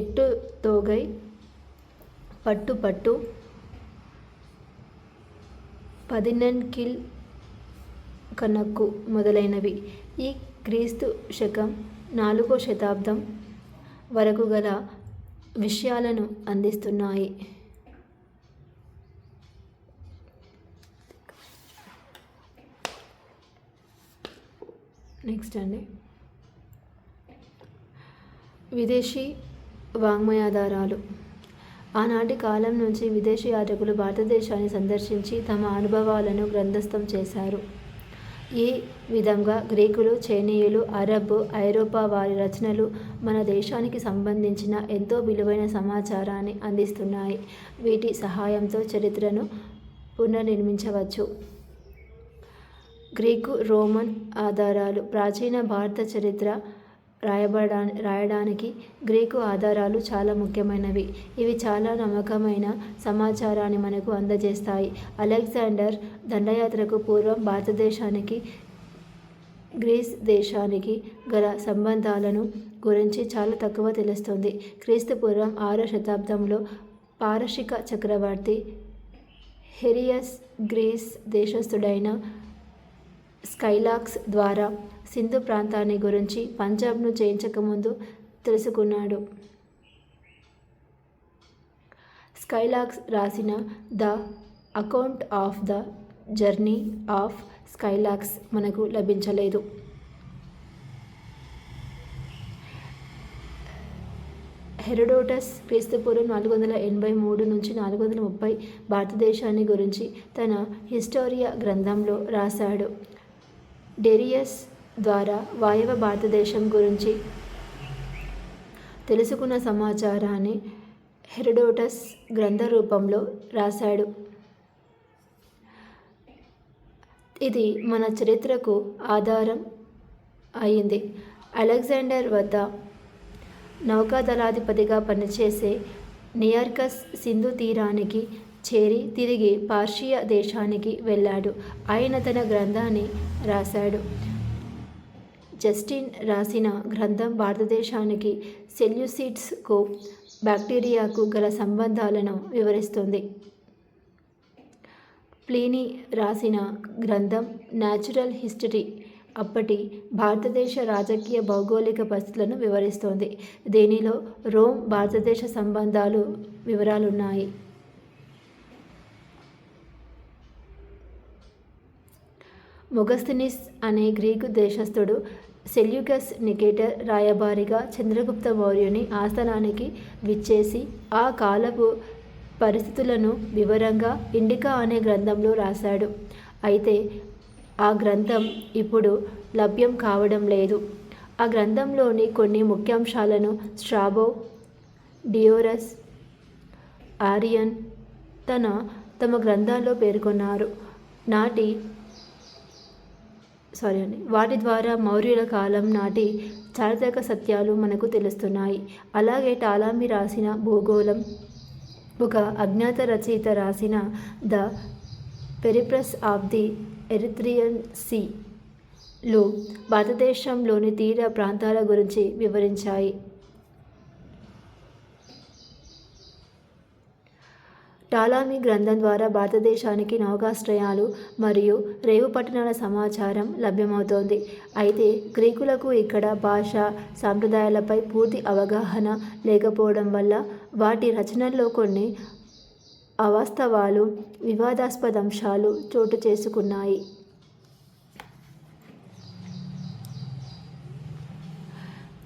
ఎట్టుతోగై, పట్టు, పదినెన్కిల్ కనక్కు మొదలైనవి. ఈ క్రీస్తు శకం 4వ శతాబ్దం వరకు గల విషయాలను అందిస్తున్నాయి. నెక్స్ట్ అండి, విదేశీ వాంగ్మయాధారాలు. ఆనాటి కాలం నుంచి విదేశీ యాత్రికులు భారతదేశాన్ని సందర్శించి తమ అనుభవాలను గ్రంథస్థం చేశారు. ఈ విధంగా గ్రీకులు, చైనీయులు, అరబ్, ఐరోపా వారి రచనలు మన దేశానికి సంబంధించిన ఎంతో విలువైన సమాచారాన్ని అందిస్తున్నాయి. వీటి సహాయంతో చరిత్రను పునర్నిర్మించవచ్చు. గ్రీకు, రోమన్ ఆధారాలు. ప్రాచీన భారత చరిత్ర రాయడానికి గ్రీకు ఆధారాలు చాలా ముఖ్యమైనవి. ఇవి చాలా నమ్మకమైన సమాచారాన్ని మనకు అందజేస్తాయి. అలెగ్జాండర్ దండయాత్రకు పూర్వం భారతదేశానికి, గ్రీస్ దేశానికి గల సంబంధాలను గురించి చాలా తక్కువ తెలుస్తుంది. క్రీస్తుపూర్వం 6వ శతాబ్దంలో పారశిక చక్రవర్తి హెరియస్ గ్రీస్ దేశస్థుడైన స్కైలాక్స్ ద్వారా సింధు ప్రాంతాన్ని గురించి పంజాబ్ను జయించకముందు తెలుసుకున్నాడు. స్కైలాక్స్ రాసిన the account of the journey of Scylax మనకు లభించలేదు. హెరోడోటస్ క్రీస్తుపూర్వం 483 నుంచి 430 భారతదేశాన్ని గురించి తన హిస్టోరియా గ్రంథంలో రాశాడు. డేరియస్ ద్వారా వాయవ భారతదేశం గురించి తెలుసుకున్న సమాచారాన్ని హెరోడోటస్ గ్రంథ రూపంలో రాశాడు. ఇది మన చరిత్రకు ఆధారం అయింది. అలెగ్జాండర్ వద్ద నౌకాదళాధిపతిగా పనిచేసే నియార్కస్ సింధు తీరానికి చేరి తిరిగి పార్షియా దేశానికి వెళ్ళాడు. ఆయన తన గ్రంథాన్ని రాశాడు. జస్టిన్ రాసిన గ్రంథం భారతదేశానికి సెల్యూసిడ్స్కు బ్యాక్టీరియాకు గల సంబంధాలను వివరిస్తుంది. ప్లీనీ రాసిన గ్రంథం న్యాచురల్ హిస్టరీ అప్పటి భారతదేశ రాజకీయ భౌగోళిక పరిస్థితులను వివరిస్తోంది. దీనిలో రోమ్ భారతదేశ సంబంధాలు వివరాలున్నాయి. మొగస్థినిస్ అనే గ్రీకు దేశస్థుడు సెల్యూకస్ నికేటర్ రాయబారిగా చంద్రగుప్త మౌర్యుని ఆస్థానానికి విచ్చేసి ఆ కాలపు పరిస్థితులను వివరంగా ఇండికా అనే గ్రంథంలో రాశాడు. అయితే ఆ గ్రంథం ఇప్పుడు లభ్యం కావడం లేదు. ఆ గ్రంథంలోని కొన్ని ముఖ్యాంశాలను స్ట్రాబో, డియోరస్, ఆరియన్ తమ గ్రంథాల్లో పేర్కొన్నారు. వాటి ద్వారా మౌర్యుల కాలం నాటి చారిత్రక సత్యాలు మనకు తెలుస్తున్నాయి. అలాగే టాలమీ రాసిన భూగోళం, ఒక అజ్ఞాత రచయిత రాసిన the Periplus of the Erythraean seal భారతదేశంలోని తీర ప్రాంతాల గురించి వివరించాయి. టాలమీ గ్రంథం ద్వారా భారతదేశానికి నౌకాశ్రయాలు మరియు రేవు పట్టణాల సమాచారం లభ్యమవుతోంది. అయితే గ్రీకులకు ఇక్కడ భాష, సాంప్రదాయాలపై పూర్తి అవగాహన లేకపోవడం వల్ల వాటి రచనల్లో కొన్ని అవాస్తవాలు, వివాదాస్పద అంశాలు చోటు చేసుకున్నాయి.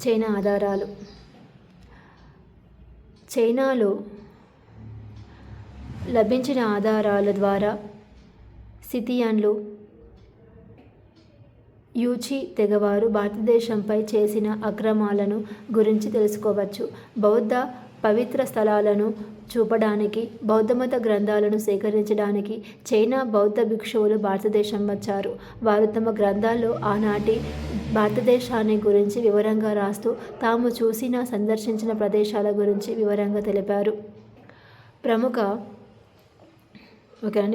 చైనా ఆధారాలు. చైనాలో లభించిన ఆధారాల ద్వారా సిథియన్లు, యూచి తెగవారు భారతదేశంపై చేసిన అక్రమాలను గురించి తెలుసుకోవచ్చు. బౌద్ధ పవిత్ర స్థలాలను చూపడానికి, బౌద్ధమత గ్రంథాలను సేకరించడానికి చైనా బౌద్ధ భిక్షువులు భారతదేశం వచ్చారు. వారు తమ గ్రంథాల్లో ఆనాటి భారతదేశాన్ని గురించి వివరంగా రాస్తూ తాము చూసిన, సందర్శించిన ప్రదేశాల గురించి వివరంగా తెలిపారు.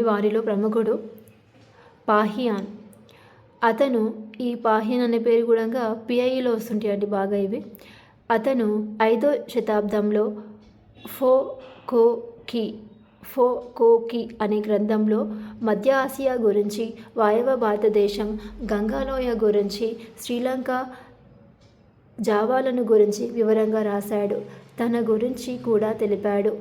వారిలో ప్రముఖుడు పాహియాన్. అతను, ఈ పాహియాన్ అనే పేరు కూడా పిఐలో వస్తుంటాయండి బాగా ఇవి. అతను 5వ శతాబ్దంలో ఫోకోకి అనే గ్రంథంలో మధ్య ఆసియా గురించి, వాయవ భారతదేశం, గంగాలోయ గురించి, శ్రీలంక, జావాలను గురించి వివరంగా రాశాడు. తన గురించి కూడా తెలిపాడు.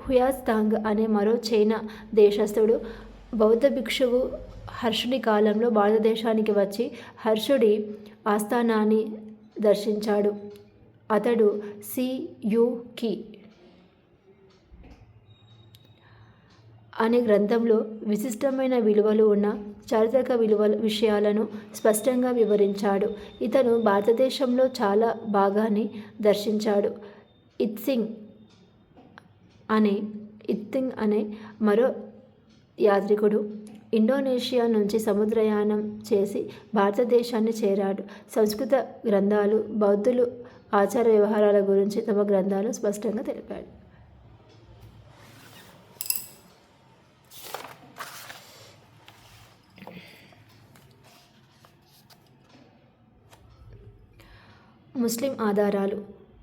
హుయాన్సాంగ్ అనే మరో చైనా దేశస్థుడు బౌద్ధ భిక్షువు హర్షుడి కాలంలో భారతదేశానికి వచ్చి హర్షుడి ఆస్థానాన్ని దర్శించాడు. అతడు సియుకి అనే గ్రంథంలో విశిష్టమైన విలువలు ఉన్న చారిత్రక విషయాలను స్పష్టంగా వివరించాడు. ఇతను భారతదేశంలో చాలా భాగాన్ని దర్శించాడు. ఇత్సింగ్ అనే మరో యాత్రికుడు ఇండోనేషియా నుంచి సముద్రయానం చేసి భారతదేశాన్ని చేరాడు. సంస్కృత గ్రంథాలు బౌద్ధులు ఆచార వ్యవహారాల గురించి తమ గ్రంథాలు స్పష్టంగా తెలిపాడు. ముస్లిం ఆధారాలు.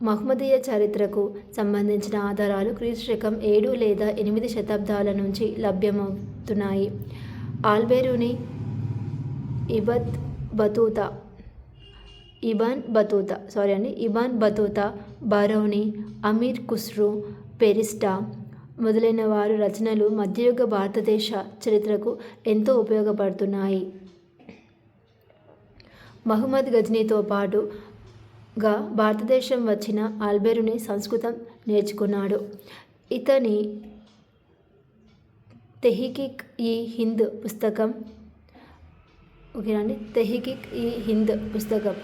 మహ్మదీయ చరిత్రకు సంబంధించిన ఆధారాలు క్రీస్తుశకం 7 లేదా 8 శతాబ్దాల నుంచి లభ్యమవుతున్నాయి. ఆల్బెరూని, ఇబన్ బతూతా, బరౌని, అమీర్ ఖుస్రూ, పెరిస్టా మొదలైన వారి రచనలు మధ్యయుగ భారతదేశ చరిత్రకు ఎంతో ఉపయోగపడుతున్నాయి. మహమ్మద్ గజ్నీతో పాటు భారతదేశం వచ్చిన ఆల్బెరుని సంస్కృతం నేర్చుకున్నాడు. ఇతని తెహ్రీక్ ఈ హింద్ పుస్తకం ఓకేనండి తెహ్రీక్ ఈ హింద్ పుస్తకం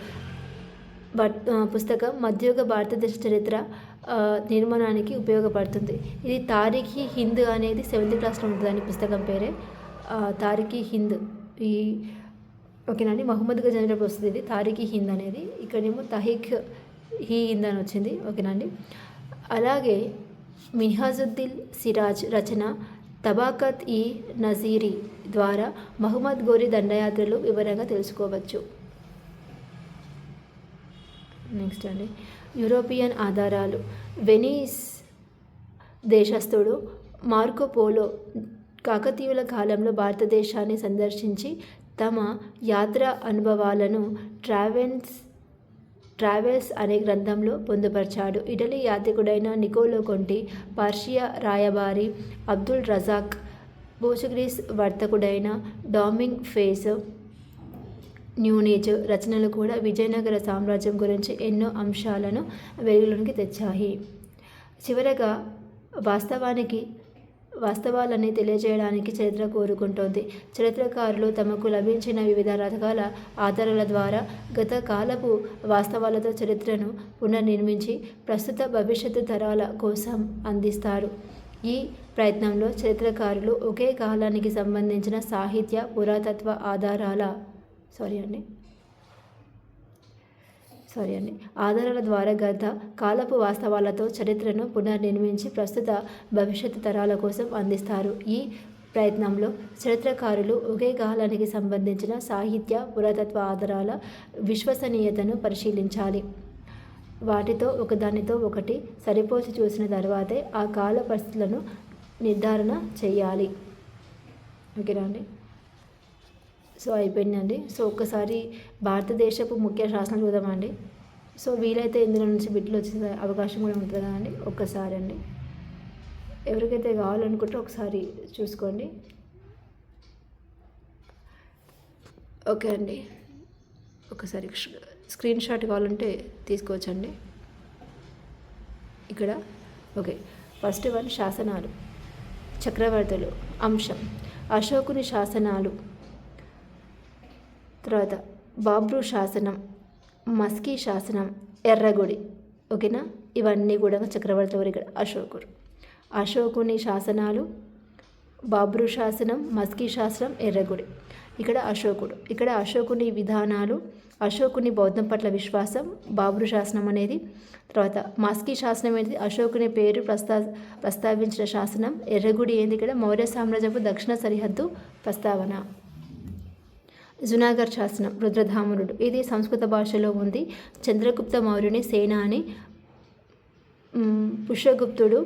మధ్యయుగ భారతదేశ చరిత్ర నిర్మాణానికి ఉపయోగపడుతుంది. ఇది తారీఖీ హింద్ అనేది 7th క్లాస్లో ఉంటుందండి. పుస్తకం పేరే తారీఖీ హింద్. ఈ ఓకేనండి మహమ్మద్ గజనీలో వస్తుంది ఇది తారీఖీ హింద్ అనేది. ఇక్కడేమో తహీక్ హీ హింద్ అని వచ్చింది. ఓకేనండి. అలాగే మిన్హాజుద్దీన్ సిరాజ్ రచన తబాకత్ ఈ నజీరీ ద్వారా మహమ్మద్ గోరి దండయాత్రలు వివరంగా తెలుసుకోవచ్చు. నెక్స్ట్ అండి యూరోపియన్ ఆధారాలు. వెనీస్ దేశస్థుడు మార్కో పోలో కాకతీయుల కాలంలో భారతదేశాన్ని సందర్శించి తమ యాత్రా అనుభవాలను ట్రావెల్స్ అనే గ్రంథంలో పొందుపరిచాడు. ఇటలీ యాత్రికుడైన నికోలో కొంటి, పర్షియా రాయబారి అబ్దుల్ రజాక్, పోర్చుగీస్ వర్తకుడైన డామింగ్ ఫేస్ న్యూనేజ్ రచనలు కూడా విజయనగర సామ్రాజ్యం గురించి ఎన్నో అంశాలను వెలుగులోకి తెచ్చాయి. చివరగా వాస్తవాలని తెలియజేయడానికి చరిత్ర కోరుకుంటోంది. చరిత్రకారులు తమకు లభించిన వివిధ రకాల ఆధారాల ద్వారా గత కాలపు వాస్తవాలతో చరిత్రను పునర్నిర్మించి ప్రస్తుత భవిష్యత్తు తరాల కోసం అందిస్తారు. ఈ ప్రయత్నంలో చరిత్రకారులు ఒకే కాలానికి సంబంధించిన సాహిత్య పురాతత్వ ఆధారాల ద్వారా గత కాలపు వాస్తవాలతో చరిత్రను పునర్నిర్మించి ప్రస్తుత భవిష్యత్తు తరాల కోసం అందిస్తారు. ఈ ప్రయత్నంలో చరిత్రకారులు ఒకే కాలానికి సంబంధించిన సాహిత్య పురాతత్వ ఆధారాల విశ్వసనీయతను పరిశీలించాలి. వాటితో ఒకదానితో ఒకటి సరిపోల్చి చూసిన తర్వాతే ఆ కాల పరిస్థితులను నిర్ధారణ చేయాలి. ఓకేనా అండి. సో అయిపోయిందండి. సో ఒక్కసారి భారతదేశపు ముఖ్య శాసనాలు చూద్దామండి. సో వీలైతే ఇందులో నుంచి బిట్లు వచ్చే అవకాశం కూడా ఉంటుంది కదండి. ఒక్కసారి అండి ఎవరికైతే కావాలనుకుంటే ఒకసారి చూసుకోండి. ఓకే అండి. ఒకసారి స్క్రీన్ షాట్ కావాలంటే తీసుకోవచ్చండి. ఇక్కడ ఓకే ఫస్ట్ వన్ శాసనాలు. చక్రవర్తులు అంశం అశోకుని శాసనాలు, తర్వాత బాబ్రు శాసనం, మస్కీ శాసనం, ఎర్రగుడి. ఓకేనా. ఇవన్నీ కూడా చక్రవర్తి వారు. ఇక్కడ అశోకుని శాసనాలు, బాబ్రు శాసనం, మస్కీ శాసనం, ఎర్రగుడి. ఇక్కడ అశోకుని విధానాలు, అశోకుని బౌద్ధం పట్ల విశ్వాసం, బాబ్రు శాసనం అనేది. తర్వాత మస్కీ శాసనం అనేది అశోకుని పేరు ప్రస్తావించిన శాసనం. ఎర్రగుడి ఏంది ఇక్కడ మౌర్య సామ్రాజ్యపు దక్షిణ సరిహద్దు ప్రస్తావన. జునాగఢ్ శాసనం రుద్రధామునుడు. ఇది సంస్కృత భాషలో ఉంది. చంద్రగుప్త మౌర్యుని సేనాని పుష్యగుప్తుడు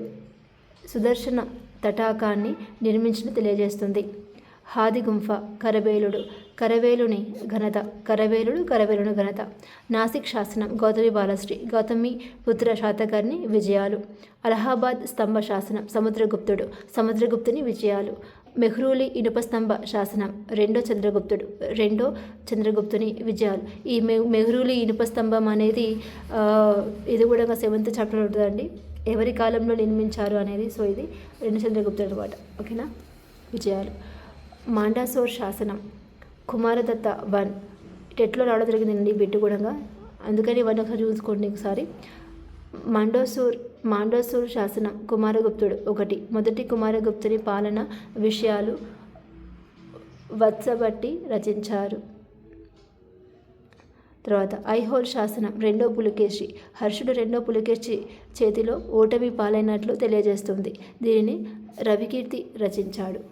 సుదర్శన తటాకాన్ని నిర్మించిన తెలియజేస్తుంది. హాదిగుంఫ కరవేలుని ఘనత. నాసిక్ శాసనం గౌతమి బాలశ్రీ గౌతమి పుత్ర శాతకర్ణి విజయాలు. అలహాబాద్ స్తంభ శాసనం సముద్రగుప్తుని విజయాలు. మెహ్రూలి ఇనుప స్తంభ శాసనం రెండో చంద్రగుప్తుని విజయాలు. ఈ మెహ్రూలి ఇనుప స్తంభం అనేది ఇది కూడా 7th చాప్టర్ ఉంటుందండి. ఎవరి కాలంలో నిర్మించారు అనేది. సో ఇది 2 చంద్రగుప్తుడు అనమాట. ఓకేనా. విజయాలు. మాండాసోర్ శాసనం కుమారదత్త 1 టెట్లో రావడం జరిగిందండి బిట్టు కూడా. అందుకని 1 ఒకసారి చూసుకోండి ఒకసారి. మాండోసూర్ శాసనం కుమారగుప్తుడు 1 మొదటి కుమారగుప్తుని పాలన విషయాలు వత్సబట్టి రచించారు. తర్వాత ఐహోల్ శాసనం రెండో పులికేశి హర్షుడు రెండో పులికేశి చేతిలో ఓటమి పాలైనట్లు తెలియజేస్తుంది. దీనిని రవికీర్తి రచించాడు.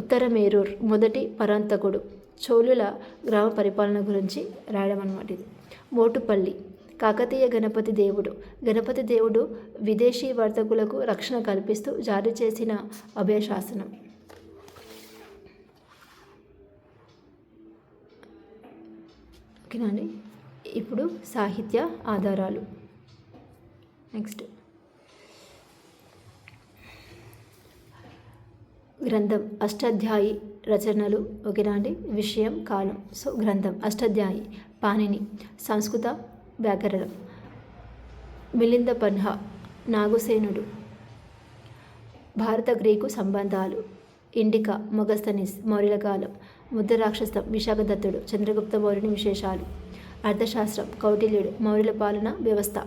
ఉత్తర మేరూర్ మొదటి పరాంతకుడు చోళుల గ్రామ పరిపాలన గురించి రాయడం అన్నమాట. ఇది మోటుపల్లి కాకతీయ గణపతి దేవుడు విదేశీ వర్తకులకు రక్షణ కల్పిస్తూ జారీ చేసిన అభయశాసనం. ఓకేనండి. ఇప్పుడు సాహిత్య ఆధారాలు. నెక్స్ట్ గ్రంథం అష్టాధ్యాయి రచనలు ఓకేనా అండి. విషయం కాలం. సో గ్రంథం అష్టాధ్యాయి పాణిని. సంస్కృత వ్యాకరణం మిలింద పన్హా నాగుసేనుడు. భారత గ్రీకు సంబంధాలు ఇండికా మొగస్తనిస్ మౌర్యుల కాలం. ముద్ర రాక్షసం విశాఖదత్తుడు చంద్రగుప్త మౌర్యుని విశేషాలు. అర్థశాస్త్రం కౌటిల్యుడు మౌర్యుల పాలన వ్యవస్థ.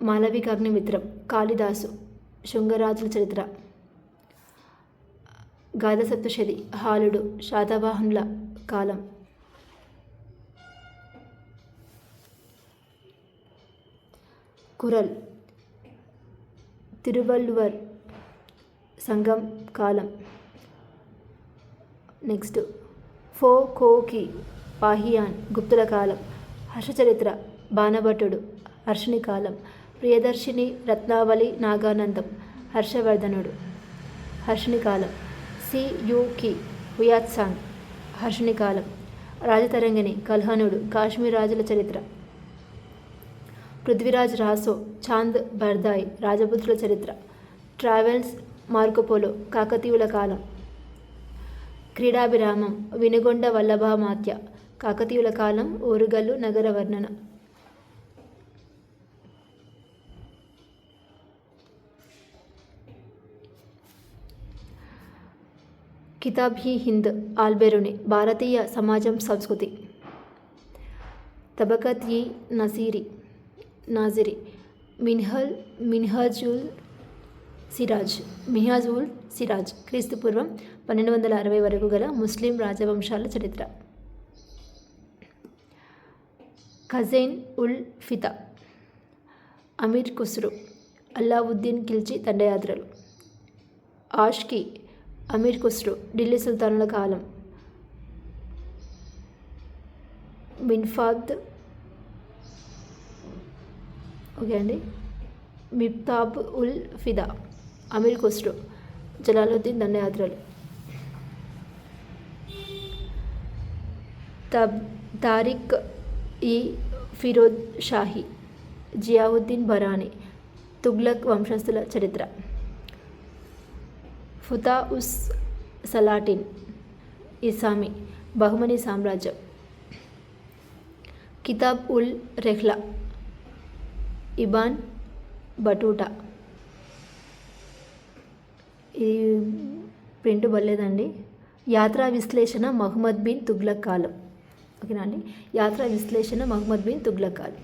మాలవికాగ్నిమిత్రం కాళిదాసు శృంగరాజుల చరిత్ర. గాథసప్తశతి హాలుడు శాతవాహనుల కాలం. కురల్ తిరువల్లువర్ సంగం కాలం. నెక్స్ట్ ఫో కోకి పాహియాన్ గుప్తుల కాలం. హర్షచరిత్ర బాణభట్టుడు హర్షుని కాలం. ప్రియదర్శిని రత్నావళి నాగానందం హర్షవర్ధనుడు హర్షుని కాలం. సియుకి హుయాత్సాంగ్ హర్షుని కాలం. రాజతరంగిణి కల్హనుడు కాశ్మీర్ రాజుల చరిత్ర. పృథ్వీరాజ్ రాసో చాంద్ బర్దాయ్ రాజపుత్రుల చరిత్ర. ట్రావెల్స్ మార్కోపోలో కాకతీయుల కాలం. క్రీడాభిరామం వినుగొండ వల్లభామాత్య కాకతీయుల కాలం. ఓరుగల్లు నగర వర్ణన. కితాబ్ హీ హింద్ ఆల్బెరుని భారతీయ సమాజం సంస్కృతి. తబకత్ ఈ నాజిరి మిన్హాజుల్ సిరాజ్ క్రీస్తుపూర్వం 1260 వరకు గల ముస్లిం రాజవంశాల చరిత్ర. ఖజైన్ ఉల్ ఫితా అమీర్ ఖుస్రో అల్లావుద్దీన్ ఖిల్జీ దండయాత్రలు. ఆష్కి అమీర్ ఖుస్రో ఢిల్లీ సుల్తానుల కాలం. మిన్ఫాద్ ఓకే అండి. మిఫ్తాబ్ ఉల్ ఫిదా అమీర్ ఖుస్రో జలాలుద్దీన్ దండయాత్రలు. తారిక్ ఈ ఫిరోజ్ షాహీ జియావుద్దీన్ బరాని తుగ్లక్ వంశస్థుల చరిత్ర. ఫుతా ఉస్ సలాటిన్ ఇసామి బహుమనీ సామ్రాజ్యం. కితాబ్ ఉల్ రెహ్లా ఇబాన్ బటూటా. ఇది ప్రింట్ బలేదండి. యాత్రా విశ్లేషణ మహమ్మద్ బిన్ తుగ్లక్ కాలం ఓకేనా అండి. యాత్రా విశ్లేషణ మహమ్మద్ బిన్ తుగ్లక్ కాలం.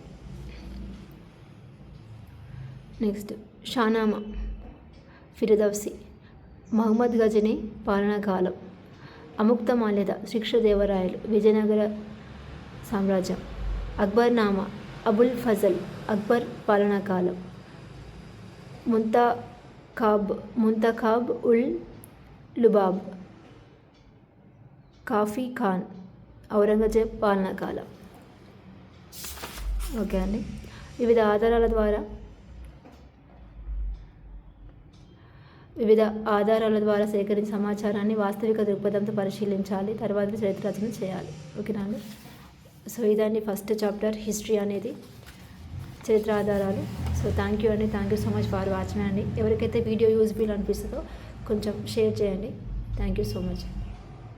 నెక్స్ట్ షానామా ఫిరదౌసి మహమ్మద్ గజని పాలనా కాలం. అముక్తమాల్యద శిక్షదేవరాయలు విజయనగర సామ్రాజ్యం. అక్బర్నామా అబుల్ ఫజల్ అక్బర్ పాలనా కాలం. ముంతఖాబ్ ఉల్ లుబాబ్ కాఫీ ఖాన్ ఔరంగజేబ్ పాలనా కాలం. ఓకే అండి. వివిధ ఆధారాల ద్వారా సేకరించిన సమాచారాన్ని వాస్తవిక దృక్పథంతో పరిశీలించాలి. తర్వాత చరిత్ర రచన చేయాలి. ఓకేనా అండి. సో ఇదండి ఫస్ట్ చాప్టర్ హిస్టరీ అనేది చరిత్ర ఆధారాలు. సో థ్యాంక్ యూ అండి. Thank you so much for watching అండి. ఎవరికైతే వీడియో యూజ్ఫుల్ అనిపిస్తుందో కొంచెం షేర్ చేయండి. Thank you so much.